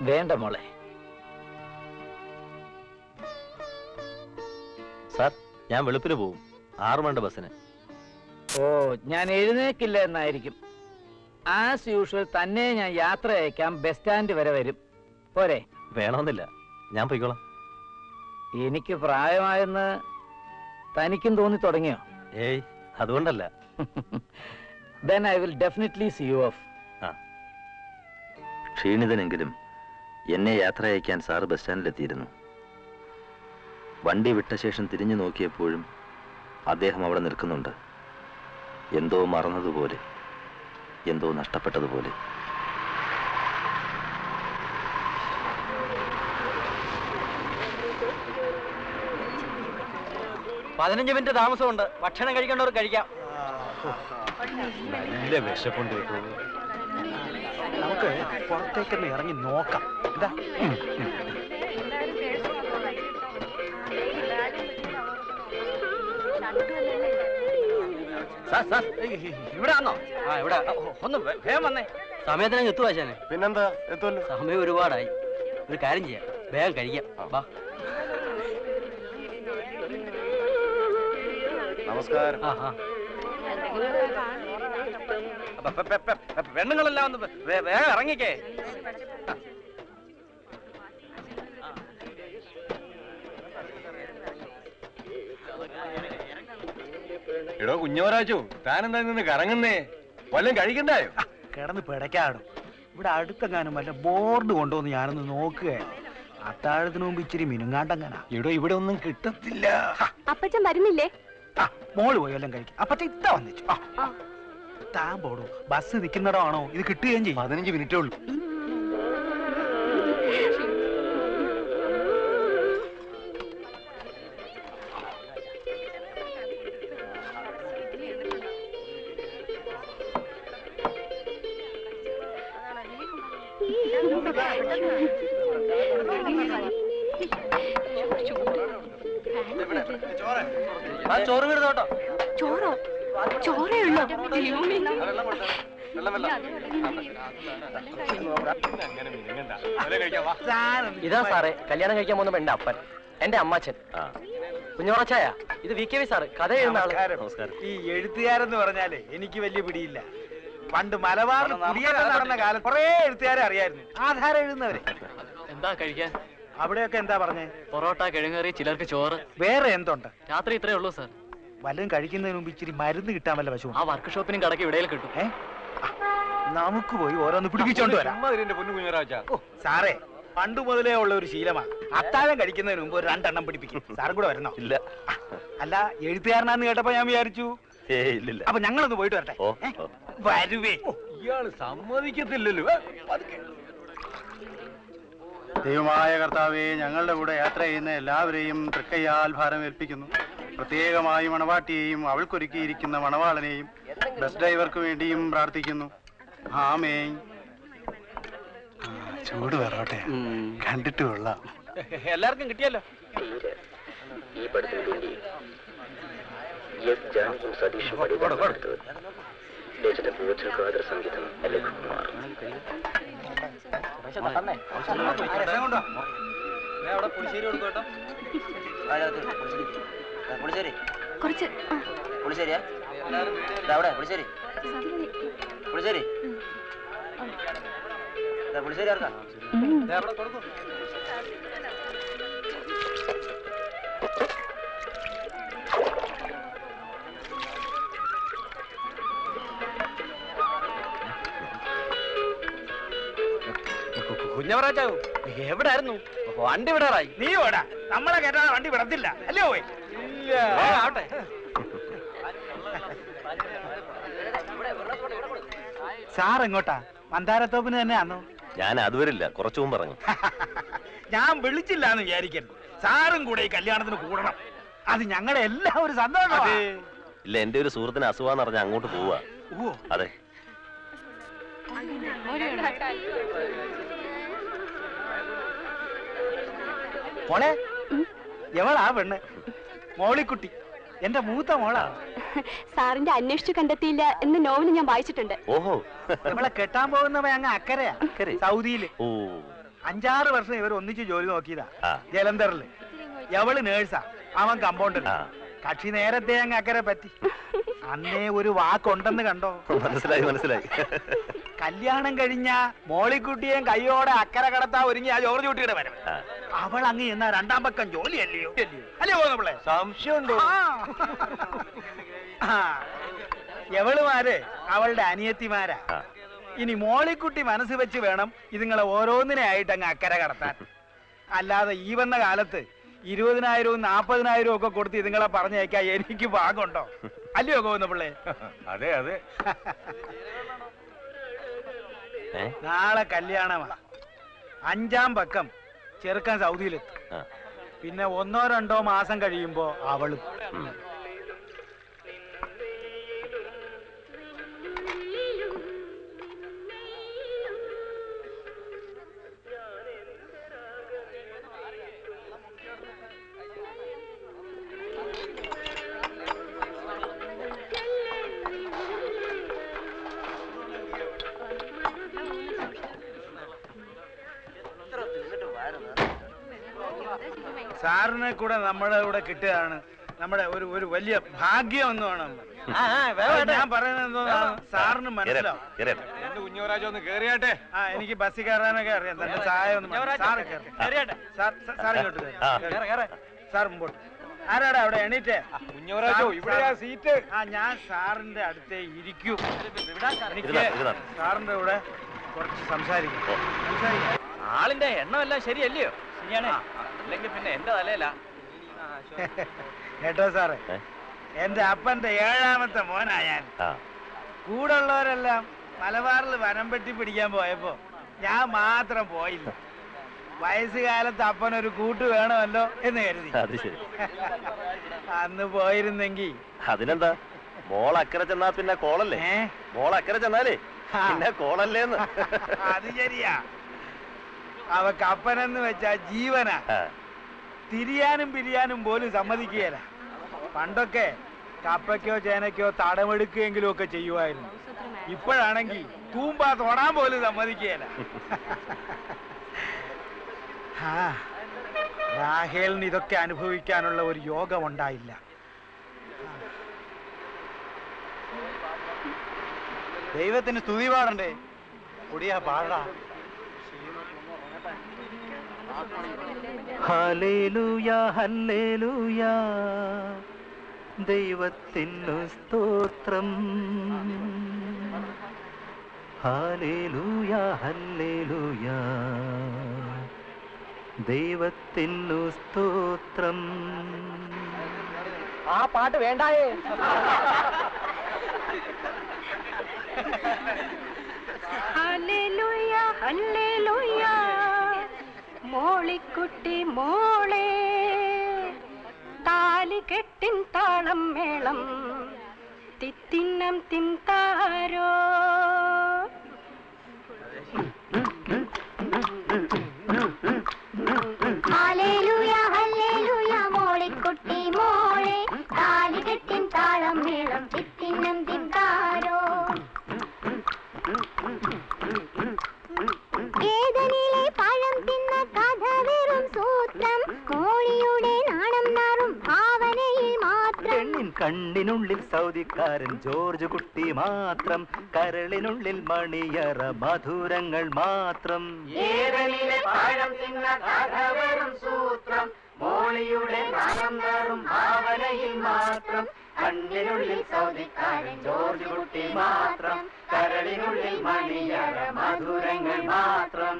വേണ്ട മോളെ.
സാർ, ഞാൻ വെളുപ്പിന് പോവും. 6 മണിയുടെ ബസ്സിന്.
ഓ, ഞാൻ എഴുന്നേക്കില്ല എന്നായിരിക്കും. ആസ് യൂഷ്വൽ തന്നെ ഞാൻ യാത്ര അയക്കാം. ബസ് സ്റ്റാൻഡ് വരെ വരും. പോരെ?
വേണമെന്നില്ല, ഞാൻ പോയിക്കോളാം.
എനിക്ക് പ്രായമായെന്ന് തനിക്കും തോന്നി തുടങ്ങിയോ?
ഏയ്, അതുകൊണ്ടല്ല.
Then I will definitely see you off.
ക്ഷീണിതനെങ്കിലും എന്നെ യാത്ര അയക്കാൻ സാറ് ബസ് സ്റ്റാൻഡിലെത്തിയിരുന്നു. വണ്ടി വിട്ട ശേഷം തിരിഞ്ഞു നോക്കിയപ്പോഴും അദ്ദേഹം അവിടെ നിൽക്കുന്നുണ്ട്. എന്തോ മറന്നതുപോലെ, എന്തോ നഷ്ടപ്പെട്ടതുപോലെ.
പതിനഞ്ച് മിനിറ്റ് താമസമുണ്ട്. ഭക്ഷണം കഴിക്കേണ്ടവർ കഴിക്കാം.
നല്ല വിശപ്പുണ്ട് കേട്ടോ.
നമുക്ക് പുറത്തേക്കൊന്ന് ഇറങ്ങി നോക്കാം. എന്താ?
ഇവിടെ ആണോ? ആ, ഇവിടെ. ഒന്ന് വേഗം വന്നേ. സമയത്തിനങ്ങ് എത്തുവാ ശാനെ.
പിന്നെന്താ, എത്തുമല്ലോ.
സമയം ഒരുപാടായി. ഒരു കാര്യം ചെയ്യാം, വേഗം കഴിക്കാം. വാ.
നമസ്കാരം.
പെണ്ണുങ്ങളെല്ലാം ഒന്ന് വേഗം ഇറങ്ങിക്കേ.
എടോ കുഞ്ഞോരാച്ചു, താനെന്താ നിന്ന് കറങ്ങുന്നേ? വല്ലതും കഴിക്കണ്ടായോ?
കിടന്ന് പിടയ്ക്കാടും. ഇവിടെ അടുത്തെങ്ങാനും വല്ല ബോർഡ് കൊണ്ടുവന്ന് ഞാനൊന്ന് നോക്കുകയാണ്. അത്താഴത്തിന് മുമ്പ് ഇച്ചിരി മിനുങ്ങാണ്ടങ്ങനാ.
എടോ, ഇവിടെ ഒന്നും കിട്ടത്തില്ല.
അപ്പച്ചൻ വരുന്നില്ലേ?
മോള് പോയി എല്ലാം കഴിക്കും. അപ്പത്തെ ഇത്ത വന്നിച്ചു. താൻ പോടോ, ബസ് നിൽക്കുന്നിടമാണോ ഇത് കിട്ടുകയും ചെയ്യും.
15 മിനിറ്റേ ഉള്ളൂ.
ചോറ് വീടുന്നോട്ടോ.
ചോറോ? ചോറേ ഉള്ളോ?
ഇതാ സാറേ കല്യാണം കഴിക്കാൻ പോകുന്ന എന്റെ അപ്പൻ, എന്റെ അമ്മാച്ചൻ. കുഞ്ഞോറച്ചായ, ഇത് VKV സാറ്, കഥ എഴുതുന്ന ആള്.
നമസ്കാരം.
ഈ എഴുത്തുകാരെന്ന് പറഞ്ഞാലേ എനിക്ക് വലിയ പിടിയില്ല. പണ്ട് മലബാറിൽ കുടിയേറ്റം നടന്ന കാലം കുറെ എഴുത്തുകാരെ അറിയായിരുന്നു. ആധാരം എഴുതുന്നവരെ.
എന്താ കഴിക്കാൻ?
അവിടെയൊക്കെ എന്താ പറഞ്ഞേ?
പൊറോട്ട, കിഴങ്ങറി, ചിലർക്ക് ചോറ്.
വേറെ എന്തുണ്ട്?
രാത്രി ഇത്രേ ഉള്ളൂ സാർ.
വല്ലതും കഴിക്കുന്നതിന് മുമ്പ് ഇച്ചിരി മരുന്ന് കിട്ടാൻ വല്ല വശവും?
ആ വർക്ക് ഷോപ്പിനും കടയ്ക്ക് ഇടയിൽ കിട്ടും.
നമുക്ക് പോയി ഓരോന്ന് പിടിപ്പിച്ചോണ്ട് വരാം.
പൊന്നു കുഞ്ഞോരാച്ച,
ഓ സാറേ, പണ്ട് മുതലേ ഉള്ള ഒരു ശീലമാണ്. അത്താഴം കഴിക്കുന്നതിന് മുമ്പ് ഒരു 2 എണ്ണം പിടിപ്പിക്കും. സാറും കൂടെ വരണോ?
ഇല്ല.
അല്ല, എഴുത്തുകാരനാന്ന് കേട്ടപ്പോ ഞാൻ വിചാരിച്ചു.
ഇല്ലില്ല.
അപ്പൊ ഞങ്ങളൊന്ന് പോയിട്ട് വരട്ടെ. വരുവേ.
ഇയാള് സമ്മതിക്കത്തില്ലല്ലോ.
ദൈവമായ കർത്താവെ, ഞങ്ങളുടെ കൂടെ യാത്ര ചെയ്യുന്ന എല്ലാവരെയും തൃക്കയ്യാൽ ഭാരം ഏൽപ്പിക്കുന്നു. പ്രത്യേകമായി മണവാട്ടിയെയും അവൾക്കൊരുക്കിയിരിക്കുന്ന മണവാളനെയും ബസ് ഡ്രൈവർക്ക് വേണ്ടിയും പ്രാർത്ഥിക്കുന്നു. ആമേൻ. ചൂട് വരോട്ടെ, കണ്ടിട്ട് കൊള്ളാം.
എല്ലാവർക്കും കിട്ടിയല്ലോ.
ഈ പടത്തിന് വേണ്ടി എസ് ജാനകിയും സതീഷും പഠിക്കുന്നത് രചന പൂജക്കാതർ സംഗീതം ലഘുകുമാർ.
പുളിശ്ശേരി കൊടുക്കും കേട്ടോ. പുളിശ്ശേരി
കുറച്ച്
പുളിശ്ശേരിയാ? അവിടെ പുളിശ്ശേരി പുളിശ്ശേരി പുളിശ്ശേരി ആർക്കാ? അവിടെ കൊടുക്കും. കുഞ്ഞവറാച്ചാവൂ, എവിടായിരുന്നു? വണ്ടി വിടാറായി.
നീ ഓടാ, നമ്മളെ കേട്ടാ വണ്ടി വിടത്തില്ല അല്ലേ? പോയി
ആവട്ടെ.
സാർ എങ്ങോട്ടാ? മന്ദാരത്തോപ്പിന് തന്നെയാണോ?
ഞാൻ അതുവരില്ല, കുറച്ചു മുമ്പ് ഇറങ്ങും.
ഞാൻ വിളിച്ചില്ല എന്ന് വിചാരിക്കരുത്. സാറും കൂടെ ഈ കല്യാണത്തിന് കൂടണം. അത് ഞങ്ങളുടെ എല്ലാവരും സന്തോഷം.
ഇല്ല, എന്റെ ഒരു സുഹൃത്തിന് അസുഖം പറഞ്ഞ അങ്ങോട്ട് പോവാ. അതെ.
മോളെ എവളാ പെണ്ണ്? മോളിക്കുട്ടി, എന്റെ മൂത്ത മോളാ.
സാറിന്റെ അന്വേഷിച്ചു കണ്ടെത്തിയില്ല എന്ന് നോവൽ ഞാൻ വായിച്ചിട്ടുണ്ട്.
ഓഹോ,
നമ്മളെ കെട്ടാൻ പോകുന്നവ അങ്ങ് അക്കരയാ, സൗദിയില്.
ഓ,
5-6 വർഷം ഇവർ ഒന്നിച്ച് ജോലി നോക്കിയതാ ജലന്ധറില്. എവള് നേഴ്സാ, അവൻ കമ്പൗണ്ടർ. കക്ഷി നേരത്തെ അങ്ങ് അക്കരെ പറ്റി. അന്നേ ഒരു വാക്കുണ്ടെന്ന് കണ്ടോ?
മനസ്സിലായി മനസ്സിലായി.
കല്യാണം കഴിഞ്ഞ മോളിക്കുട്ടിയേയും കയ്യോടെ അക്കരെ കടത്താ ഒരുങ്ങി ആ ജോർജ് കുട്ടിയുടെ വരവ്. അവൾ അങ്ങ് എന്നാ 2ാം പക്കം ജോലി അല്ലയോ അല്ലയോ നമ്മളെ?
സംശയമുണ്ടോ?
എവളുമാര് അവളുടെ അനിയത്തിമാരാ. ഇനി മോളിക്കുട്ടി മനസ്സ് വെച്ച് വേണം ഇതുങ്ങളെ ഓരോന്നിനെ ആയിട്ട് അങ്ങ് അക്കരെ കടത്താൻ. അല്ലാതെ ഈ വന്ന കാലത്ത് 20,000-ഉം 40,000-ഉം ഒക്കെ കൊടുത്ത് ഇതുങ്ങളെ പറഞ്ഞേക്കാൻ എനിക്ക് ഭാഗമുണ്ടോ? അല്ലയോ ഗോവിന്ദ പിള്ളേ?
അതെ അതെ.
നാളെ കല്യാണമാ. 5ാം പക്കം ചെറുക്കൻ സൗദിയിലെത്തും. പിന്നെ 1-2 മാസം കഴിയുമ്പോ അവളും. സാറിനെ കൂടെ നമ്മുടെ കൂടെ കിട്ടുകയാണ് നമ്മുടെ ഒരു വലിയ ഭാഗ്യം എന്ന് വേണം. ഞാൻ പറയുന്നത് എന്തോന്നാണ് സാറിന് മനസ്സിലാവും.
കുഞ്ഞോരാജ് ഒന്ന് കേറിയാട്ടെ.
എനിക്ക് ബസ്സിൽ കയറാനൊക്കെ അറിയാം. തന്റെ സഹായം ഒന്നും സാർ ഇങ്ങോട്ട് സാർ മുമ്പോട്ട്. ആരാടാ അവിടെ? എണീറ്റേ
കുഞ്ഞോരാജോ, ഇവിടെ സീറ്റ്.
ഞാൻ സാറിന്റെ അടുത്തേ ഇരിക്കൂ. എനിക്ക് സാറിന്റെ കൂടെ കുറച്ച് സംസാരിക്കാം.
ആളിന്റെ എണ്ണമെല്ലാം ശരിയല്ലയോ? ശരിയാണ്. അല്ലെങ്കിൽ പിന്നെ എന്റെ തലയില.
കേട്ടോ സാറേ, എന്റെ അപ്പന്റെ 7ാമത്തെ മോനായാൻ. കൂടെ ഉള്ളവരെല്ലാം മലബാറിൽ വനം വെട്ടി പിടിക്കാൻ പോയപ്പോ ഞാൻ മാത്രം പോയില്ല. വയസ്സുകാലത്ത് അപ്പനൊരു കൂട്ട് വേണമല്ലോ എന്ന് കരുതി. അന്ന് പോയിരുന്നെങ്കിൽ.
അതിനെന്താ, മോൾ അക്കരെ ചെന്നാ പിന്നെ കോളല്ലേ? മോൾ അക്കരെ ചെന്നാലേ പിന്നെ കോളല്ലേന്ന്.
അത് ശരിയാ. അവക്ക് അപ്പനെന്ന് വെച്ചാ ജീവനാ. തിരിയാനും പിരിയാനും പോലും സമ്മതിക്കുകയില്ല. പണ്ടൊക്കെ കപ്പയ്ക്കോ ചേനയ്ക്കോ തടമെടുക്കുകയെങ്കിലും ഒക്കെ ചെയ്യുമായിരുന്നു. ഇപ്പോഴാണെങ്കിൽ തൂമ്പ തൊടാൻ പോലും സമ്മതിക്കുകയില്ല. രാഹേലിന് ഇതൊക്കെ അനുഭവിക്കാനുള്ള ഒരു യോഗം ഉണ്ടായില്ല.
ദൈവത്തിന് സ്തുതി പാടണ്ടേ? ഒടിയാ പാടാ.
ഹല്ലേലൂയ ഹല്ലേലൂയ, ദൈവത്തിനു സ്തോത്രം. ഹല്ലേലൂയ ഹല്ലേലൂയ, ദൈവത്തിനു സ്തോത്രം.
ആ പാട്ട് വേണ്ടായേ.
ഹല്ലേലൂയ ഹല്ലേലൂയ, മോളിക്കുട്ടി മോളെ, താലികെട്ടിൻ താളം മേളം തിത്തിന്നം തിന്താരോ.
ഹല്ലേലൂയ ഹല്ലേലൂയ, മോളിക്കുട്ടി മോളെ, താലികെട്ടിൻ താളം മേളം തിത്തിന്നം തിന്താരോ. ഏതനിലെ പഴം തിന്ന കഥ വെറും സൂത്രം, മോളിയുടെ നാണം നാറും ഭാവനയിൽ മാത്രം.
പെണ്ണിൻ കണ്ണിനുള്ളിൽ സൗദിക്കാരൻ ജോർജ് കുട്ടി മാത്രം, കരളിനുള്ളിൽ മണിയറ മധുരങ്ങൾ മാത്രം.
ഏതനിലെ പഴം തിന്ന കഥ വെറും സൂത്രം, മോളിയുടെ നാണം നാറും ഭാവനയിൽ മാത്രം. കണ്ണിനുള്ളിൽ സൗദിക്കാരൻ ജോർജ് കുട്ടി മാത്രം, കരളിനുള്ളിൽ മണിയറ മധുരങ്ങൾ മാത്രം.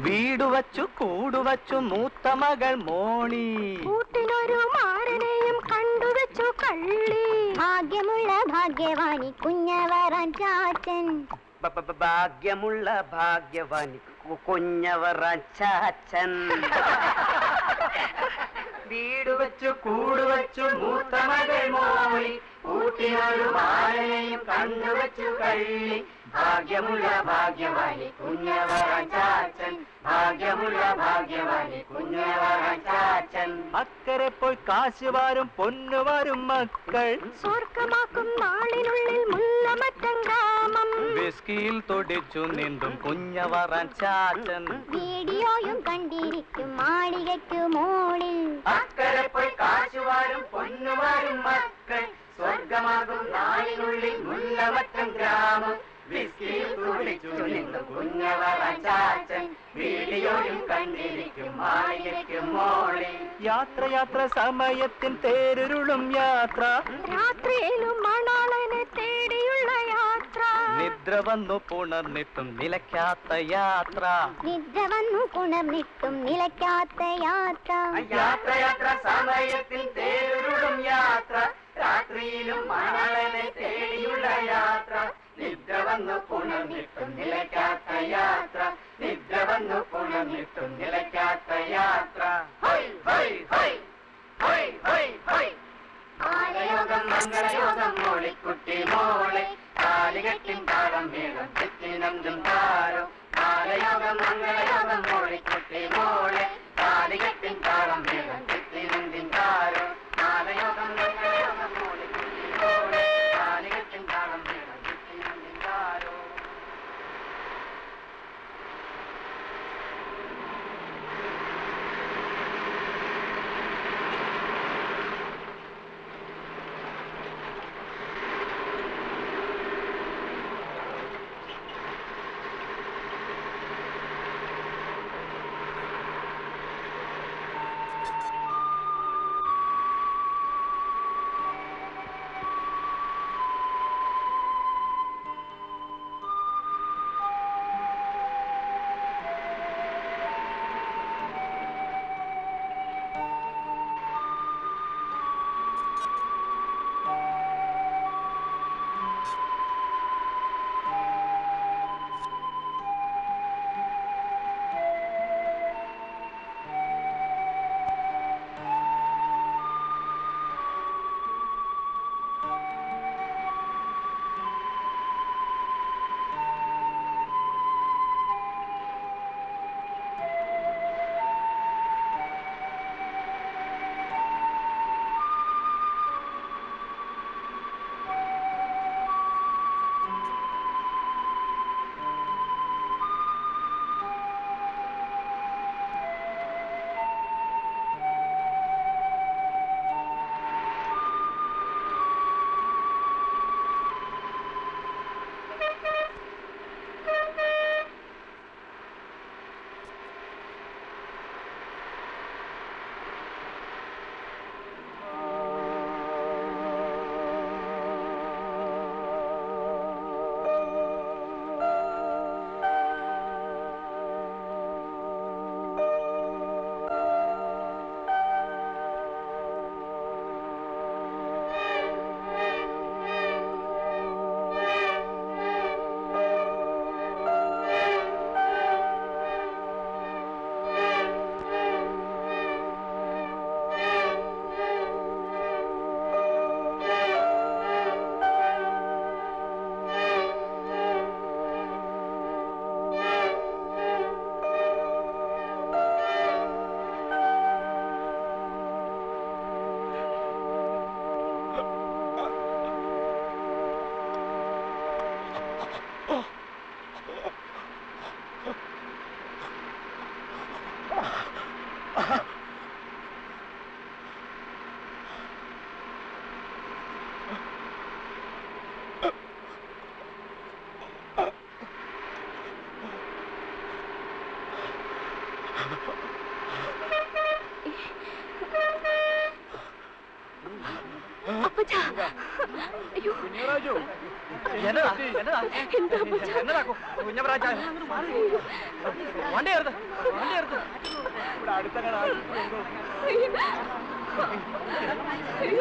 വീടുവച്ചു കൂടുവച്ചു മൂത്ത മകൾ മോളി,
കൂട്ടിനൊരു മാരനെയും കണ്ടുവച്ചു കള്ളി. ഭാഗ്യമുള്ള ഭാഗ്യവാണി കുഞ്ഞവറാൻ ചാച്ചൻ.
ഭാഗ്യമുള്ള ഭാഗ്യവാനി കുഞ്ഞവറാൻ ചാച്ചൻ. വീട് വെച്ചു കൂടുവച്ചു മൂത്ത മകൾ മോളി, കൂട്ടിനൊരു മാരനെ
കൊച്ചു കള്ളി ഭാഗ്യമുള്ള ഭാഗ്യവാലി കുഞ്ഞവരാൻ ചാച്ചൻ ഭാഗ്യമുള്ള ഭാഗ്യവാലി കുഞ്ഞവരാൻ ചാച്ചൻ അക്കരെ പോയി കാശുവാരും പൊന്നുവാരും മക്കൾ
സ്വർഗമാക്കും നാളിനുള്ളിൽ മുല്ലമറ്റം ഗ്രാമം
വിസ്കിയിൽ തൊടിച്ചു നീന്തും കുഞ്ഞവരാൻ ചാച്ചൻ
വീഡിയോയും കണ്ടിരിക്കും മാളികയ്ക്കു മോളിൽ
അക്കരെ പോയി കാശുവാരും പൊന്നുവാരും മക്കൾ സ്വർഗമാകും നാളിനുള്ളിൽ മുല്ലമറ്റം ഗ്രാമം വിസ്കിയിൽ തുടിച്ചു നിന്നും കുഞ്ഞവരാൻ ചാച്ചൻ വീഡിയോയും കണ്ടിരിക്കും മാളികയ്ക്ക് മോളിൽ യാത്ര യാത്ര സമയത്തിൻ തേരുരുളും യാത്ര
രാത്രിയിലും മണാളനെ തേടിയുള്ള യാത്ര
നിദ്ര വന്നു പുണർന്നിട്ടും നിലയ്ക്കാത്ത യാത്ര
നിദ്ര വന്നു പുണർന്നിട്ടും നിലയ്ക്കാത്ത യാത്ര
യാത്ര യാത്ര സമയത്തിൽ തേരുരുളും യാത്ര രാത്രിയിലും മണാളനെ തേടിയുള്ള യാത്ര നിദ്ര വന്നു പുണർന്നിട്ടും നിലയ്ക്കാത്ത യാത്ര നിദ്ര വന്നു പുണർന്നിട്ടും നിലയ്ക്കാത്ത യാത്ര ഹൈ ഹൈ ഹൈ ഹൈ ഹൈ ഹൈ ആലയോഗം മംഗളയോഗം മോളിക്കുട്ടി മോളെ കാലികെട്ടിൻ താളം മേളം തെറ്റിനന്തും താരോ ആലയോഗം മംഗളയോഗം മോളിക്കുട്ടി മോളെ കാലികെട്ടിൻ താളം മേളം തെറ്റിനന്തിൻ താരോ ആലയോഗം മംഗളയോഗം മോളിക്കുട്ടി മോളെ കാലികെട്ടിൻ താളം മേളം തെറ്റിനന്തിൻ താരോ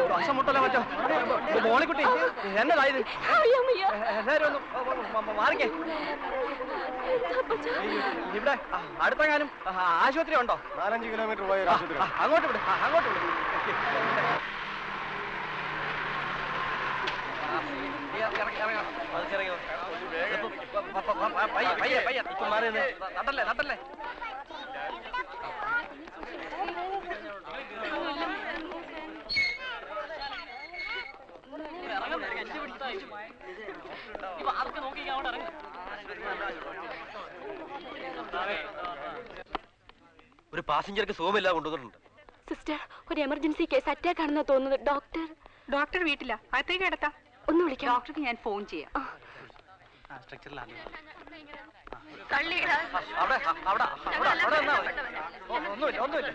ശ്വാസമുട്ടല്ലോ മറ്റോ മോളിക്കുട്ടി എന്നതായത് എല്ലാരും ഒന്ന് മാറിക്കേ. ഇവിടെ അടുത്തെങ്ങാനും ആശുപത്രി ഉണ്ടോ?
4-5 കിലോമീറ്റർ പോയ
അങ്ങോട്ട് വിട്, അങ്ങോട്ട് വിട്. നട്ടല്ലേ ഒരു പാസഞ്ചർക്ക് സുഖമില്ല കൊണ്ടുവന്നിട്ടുണ്ട്.
സിസ്റ്റർ, ഒരു എമർജൻസി കേസ് അറ്റാക്ക് ആണെന്നാ തോന്നുന്നത്.
ഡോക്ടർ വീട്ടില്ല, അകത്തേക്ക് കിടത്താം.
ഒന്ന് വിളിക്കാം.
ഡോക്ടർക്ക് ഞാൻ ഫോൺ ചെയ്യാം.
ഒന്നുമില്ല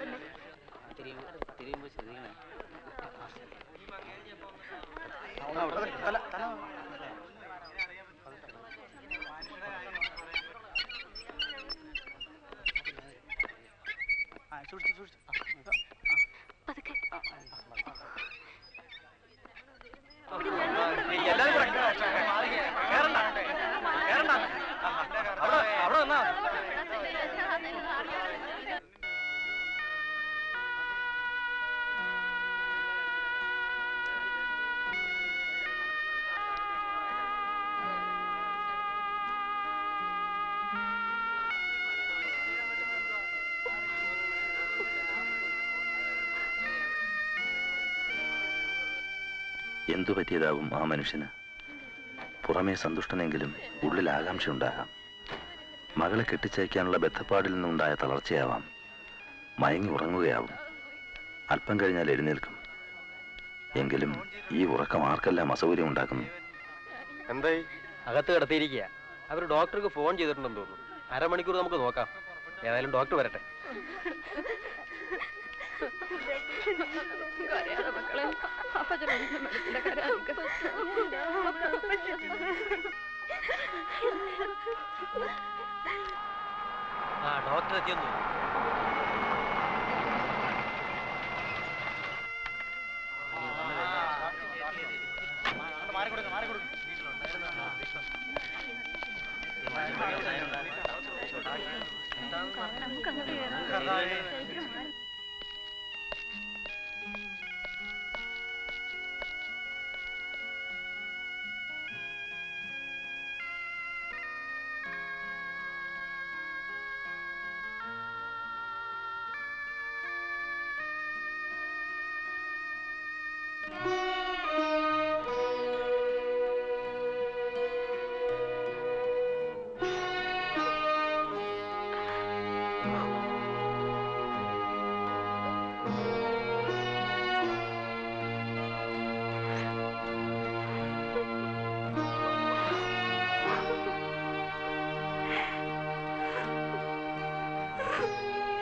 എന്തു പറ്റിയതാവും ആ മനുഷ്യന്? പുറമേ സന്തുഷ്ടനെങ്കിലും ഉള്ളിൽ ആകാംക്ഷ ഉണ്ടാകാം. മകളെ കെട്ടിച്ചയക്കാനുള്ള ബദ്ധപ്പാടിൽ നിന്നുണ്ടായ തളർച്ചയാവാം. മയങ്ങി ഉറങ്ങുകയാവും. അല്പം കഴിഞ്ഞാൽ എഴുന്നേൽക്കും. എങ്കിലും ഈ ഉറക്കം ആർക്കെല്ലാം അസൗകര്യം ഉണ്ടാക്കുന്നു.
എന്തായി? അകത്ത് കിടത്തിയിരിക്കുക. അവർ ഡോക്ടർക്ക് ഫോൺ ചെയ്തിട്ടുണ്ടെന്ന് തോന്നുന്നു. അരമണിക്കൂർ നമുക്ക് നോക്കാം. ഏതായാലും ഡോക്ടർ വരട്ടെ. ഡോക്ടർ എത്തിയെന്ന് തോന്നുന്നു.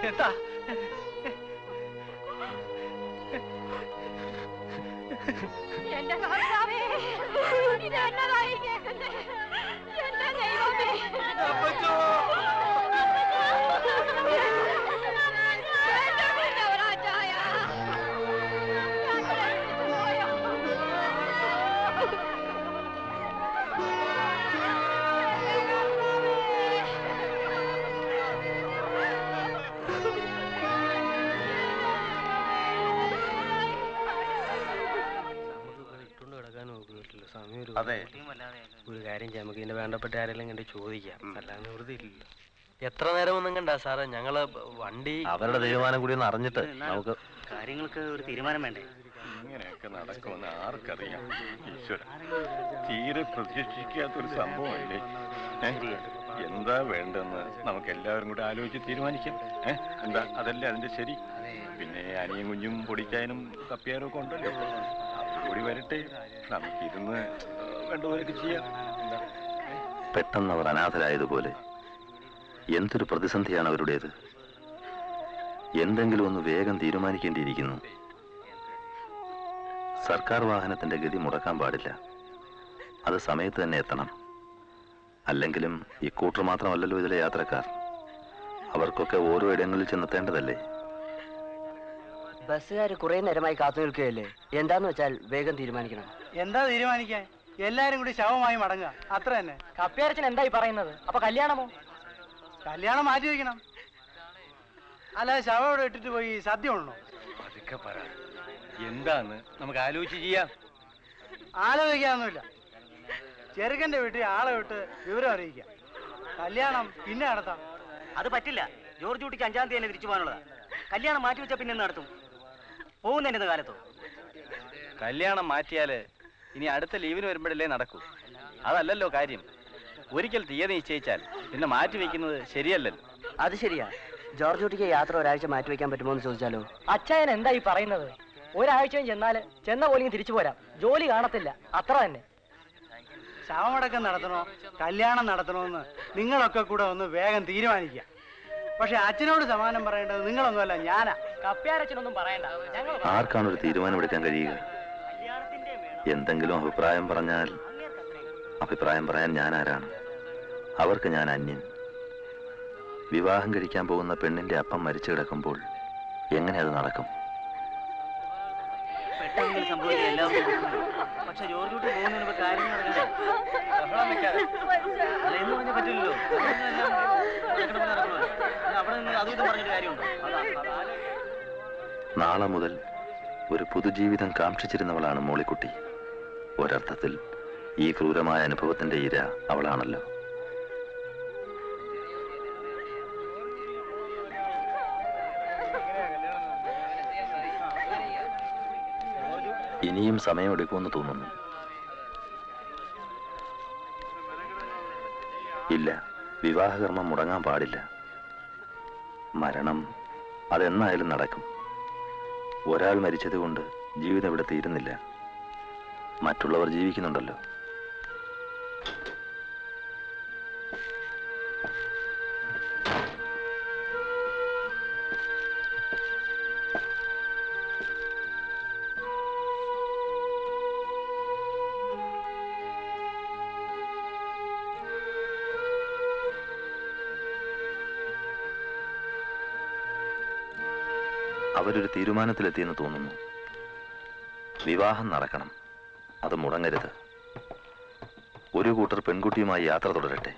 എന്താ
എന്റെ കർത്താവേ, ഇതെന്നതായി കേൾക്കുന്നേ? എന്റെ ദൈവമേ,
അതെ,
ഒരു കാര്യം ചെയ്യാം, നമുക്ക് ഇതിന്റെ വേണ്ടപ്പെട്ട ആരെങ്കിലും കണ്ട് ചോദിക്കാം. അല്ലാതെ വെറുതെ ഇല്ലല്ലോ. എത്ര നേരം ഒന്നും കണ്ട സാറേ, ഞങ്ങള് വണ്ടി
അവരുടെ തീരുമാനം കൂടി ഒന്ന് അറിഞ്ഞിട്ട് നമുക്ക്
കാര്യങ്ങൾക്ക് ഒരു തീരുമാനം വേണ്ടേ?
ഇങ്ങനെയൊക്കെ നടക്കുമെന്ന് ആർക്കറിയാം? ഈശ്വര, തീരെ പ്രതീക്ഷിക്കാത്തൊരു സംഭവമല്ലേ? എന്താ വേണ്ടെന്ന് നമുക്ക് എല്ലാവരും കൂടെ ആലോചിച്ച് തീരുമാനിക്കാം. എന്താ, അതല്ലേ അതിന്റെ ശരി. പിന്നെ അനിയും കുഞ്ഞും പൊടിക്കാനും കപ്പിയാനും ഒക്കെ ഉണ്ടല്ലോ, കൂടി വരട്ടെ. നമുക്കിരുന്ന് വേണ്ടവരൊക്കെ ചെയ്യാം.
പെട്ടെന്ന് അവർ അനാഥരായതുപോലെ. എന്തൊരു പ്രതിസന്ധിയാണ് അവരുടേത്. എന്തെങ്കിലും ഒന്ന് വേഗം തീരുമാനിക്കേണ്ടിയിരിക്കുന്നു. സർക്കാർ വാഹനത്തിന്റെ ഗതി മുടക്കാൻ പാടില്ല. അത് സമയത്ത് തന്നെ എത്തണം. അല്ലെങ്കിലും ഇക്കൂട്ടർ മാത്രമല്ലല്ലോ ഇതിലെ യാത്രക്കാർ. അവർക്കൊക്കെ ഓരോ ഇടങ്ങളിൽ ചെന്നെത്തേണ്ടതല്ലേ.
ബസ്സുകാർ കുറെ നേരമായി കാത്തു നിൽക്കുകയല്ലേ? എന്താന്ന് വെച്ചാൽ വേഗം തീരുമാനിക്കണം.
എന്താ തീരുമാനിക്കാൻ? എല്ലാരും കൂടി ശവമായി മടങ്ങുക, അത്ര തന്നെ.
കപ്പിയാരച്ചൻ എന്തായി പറയുന്നത്? അപ്പൊ കല്യാണമോ?
കല്യാണം മാറ്റി വയ്ക്കണം. അല്ല, ശവം ഇവിടെ ഇട്ടിട്ട് പോയി സദ്യ ഉണ്ടോ?
അതൊക്കെ പറ, എന്താന്ന് നമുക്ക് ആലോചിച്ച് ചെയ്യാം.
ആലോചിക്കാനൊന്നുമില്ല.
ചെറുക്കന്റെ വീട്ടിൽ ആളെ വിട്ട് വിവരം അറിയിക്കാം. കല്യാണം പിന്നെ നടത്താം.
അത് പറ്റില്ല. ജോർജ് കുട്ടിക്ക് 5-ാം തീയതി തന്നെ തിരിച്ചു പോകാനുള്ളതാ. കല്യാണം മാറ്റി വെച്ചാൽ പിന്നെ നടത്തും? പോകുന്നതിന്റെ കാലത്തോ?
കല്യാണം മാറ്റിയാല് ഇനി അടുത്ത ലീവിന് വരുമ്പോഴല്ലേ നടക്കൂ. അതല്ലല്ലോ കാര്യം. ഒരിക്കൽ തീയതി നിശ്ചയിച്ചാൽ പിന്നെ മാറ്റി വെക്കുന്നത് ശരിയല്ലല്ലോ.
അത് ശരിയാ. ജോർജ് കുട്ടിക്ക് യാത്ര ഒരാഴ്ച മാറ്റി വെക്കാൻ പറ്റുമോ എന്ന് ചോദിച്ചാലോ?
അച്ചായൻ എന്താ ഈ പറയുന്നത്? ഒരാഴ്ചയും ചെന്നാല് ചെന്ന പോലെയും തിരിച്ചു പോരാം. ജോലി കാണത്തില്ല, അത്ര തന്നെ.
ശവമടക്കം നടത്തണോ കല്യാണം നടത്തണോന്ന് നിങ്ങളൊക്കെ കൂടെ ഒന്ന് വേഗം തീരുമാനിക്കുക. പക്ഷെ അച്ഛനോട് സമാനം പറയേണ്ടത് നിങ്ങളൊന്നുമല്ല, ഞാനാ.
കപ്പ്യാരച്ഛനൊന്നും പറയണ്ട.
ആർക്കാണ് ഒരു തീരുമാനമെടുക്കാൻ കഴിയുക? എന്തെങ്കിലും അഭിപ്രായം പറഞ്ഞാൽ അഭിപ്രായം പറയാൻ ഞാൻ ആരാണ്? അവർക്ക് ഞാൻ അന്യൻ. വിവാഹം കഴിക്കാൻ പോകുന്ന പെണ്ണിന്റെ അപ്പം മരിച്ചു കിടക്കുമ്പോൾ എങ്ങനെ അത് നടക്കും?
പെട്ടെന്ന് സംഭവിക്കില്ല എല്ലാവർക്കും. പക്ഷെ ജോർജ് കുട്ടി പോകുന്നതിന് മുമ്പ് കാര്യങ്ങൾ നടക്കണ്ടേ? എന്ന് പറഞ്ഞാൽ പറ്റില്ലല്ലോ. അവിടെ നിന്ന് അതും ഇതും പറഞ്ഞിട്ട് കാര്യമുണ്ടോ?
നാളെ മുതൽ ഒരു പുതുജീവിതം കാക്ഷിച്ചിരുന്നവളാണ് മോളിക്കുട്ടി. ഒരർത്ഥത്തിൽ ഈ ക്രൂരമായ അനുഭവത്തിന്റെ ഇര അവളാണല്ലോ. ഇനിയും സമയമെടുക്കുമെന്ന് തോന്നുന്നു. ഇല്ല, വിവാഹകർമ്മം മുടങ്ങാൻ പാടില്ല. മരണം അതെന്നായാലും നടക്കും. ഒരാൾ മരിച്ചതുകൊണ്ട് ജീവിതം ഇവിടെ തീരുന്നില്ല. മറ്റുള്ളവർ ജീവിക്കുന്നുണ്ടല്ലോ. അവരൊരു തീരുമാനത്തിലെത്തിയെന്ന് തോന്നുന്നു. വിവാഹം നടക്കണം, അത് മുടങ്ങരുത്. ഒരു കൂട്ടർ പെൺകുട്ടിയുമായി യാത്ര തുടരട്ടെ,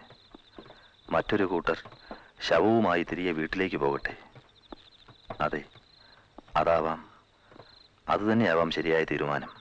മറ്റൊരു കൂട്ടർ ശവവുമായി തിരികെ വീട്ടിലേക്ക് പോകട്ടെ. അതെ, അതാവാം, അതുതന്നെയാവാം ശരിയായ തീരുമാനം.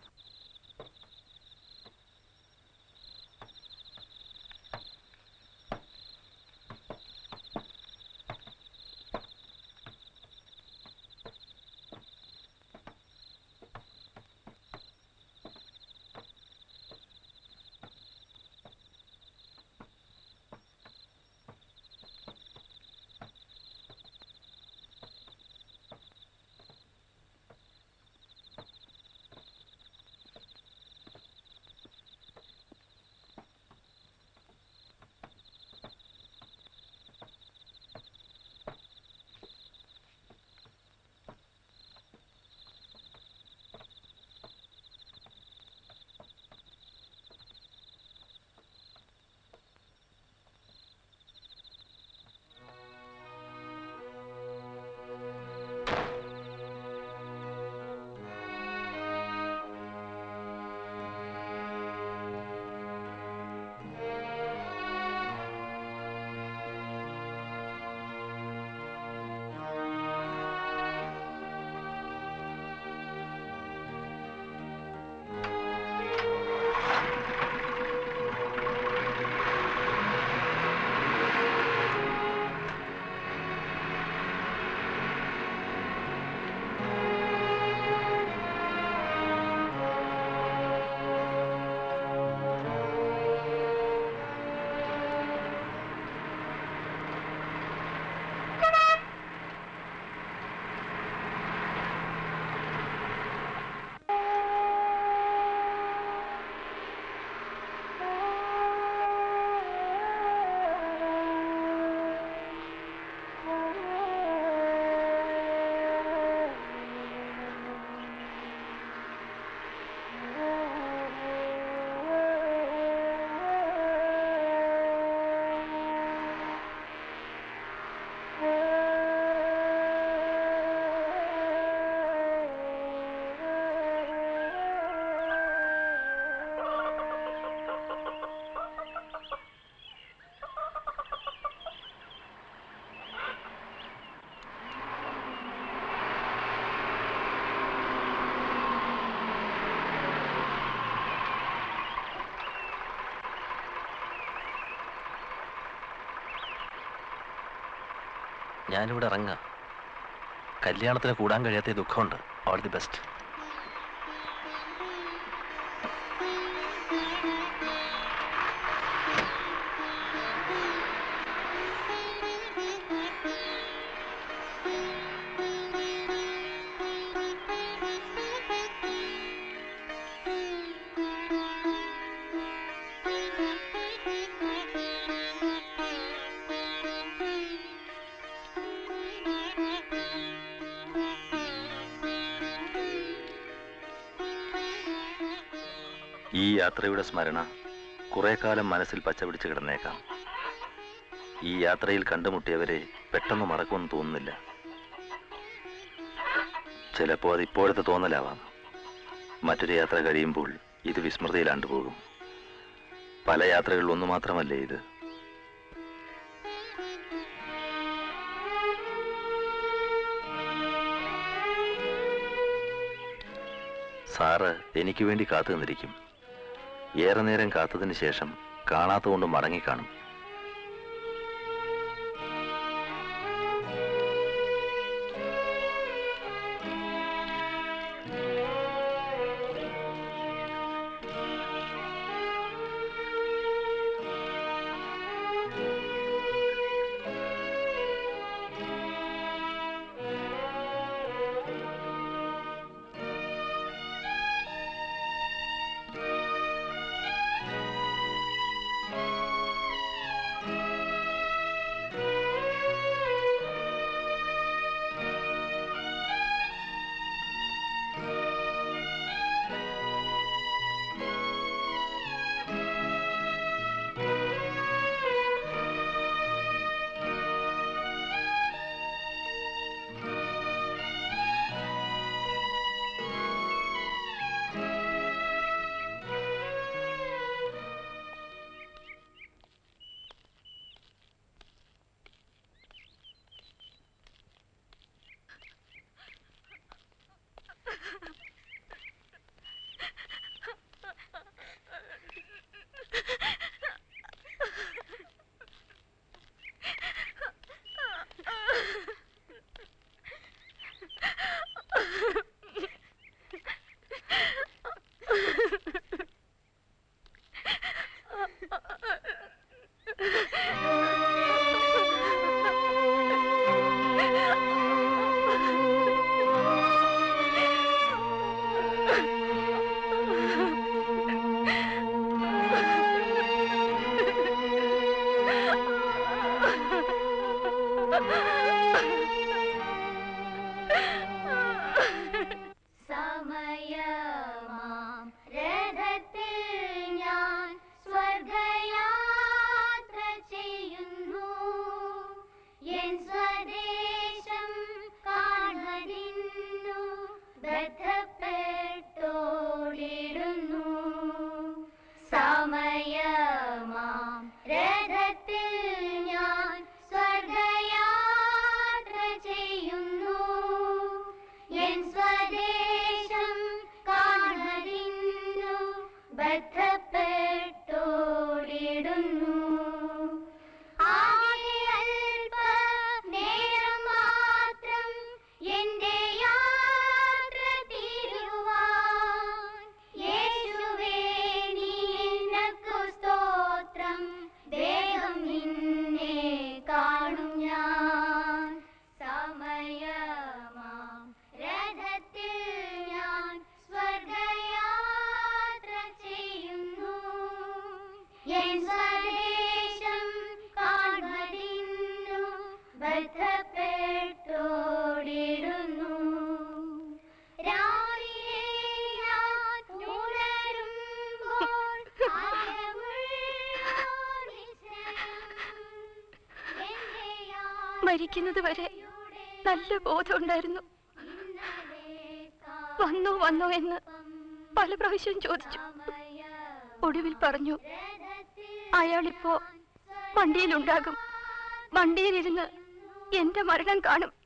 ഞാനിവിടെ ഇറങ്ങാം. കല്യാണത്തിന് കൂടാൻ കഴിയാത്ത ദുഃഖമുണ്ട്. All the best. ഈ യാത്രയുടെ സ്മരണ കുറെ കാലം മനസ്സിൽ പച്ചപിടിച്ച് കിടന്നേക്കാം. ഈ യാത്രയിൽ കണ്ടുമുട്ടിയവരെ പെട്ടെന്ന് മറക്കുമെന്ന് തോന്നുന്നില്ല. ചിലപ്പോൾ അത് ഇപ്പോഴത്തെ തോന്നലാവാം. മറ്റൊരു യാത്ര കഴിയുമ്പോൾ ഇത് വിസ്മൃതിയിലാണ്ടുപോകും. പല യാത്രകളിൽ ഒന്ന് മാത്രമല്ലേ ഇത്. സാറ് എനിക്ക് വേണ്ടി കാത്തു നിന്നിരിക്കും. ഏറെ നേരം കാത്തതിന് ശേഷം കാണാത്തതുകൊണ്ട് മടങ്ങിക്കാണും.
മരിക്കുന്നത് വരെ നല്ല ബോധമുണ്ടായിരുന്നു. വന്നോ വന്നോ എന്ന് പല പ്രാവശ്യം ചോദിച്ചു. ഒടുവിൽ പറഞ്ഞു, അയാളിപ്പോ വണ്ടിയിലുണ്ടാകും, വണ്ടിയിലിരുന്ന് എന്റെ മരണം കാണും.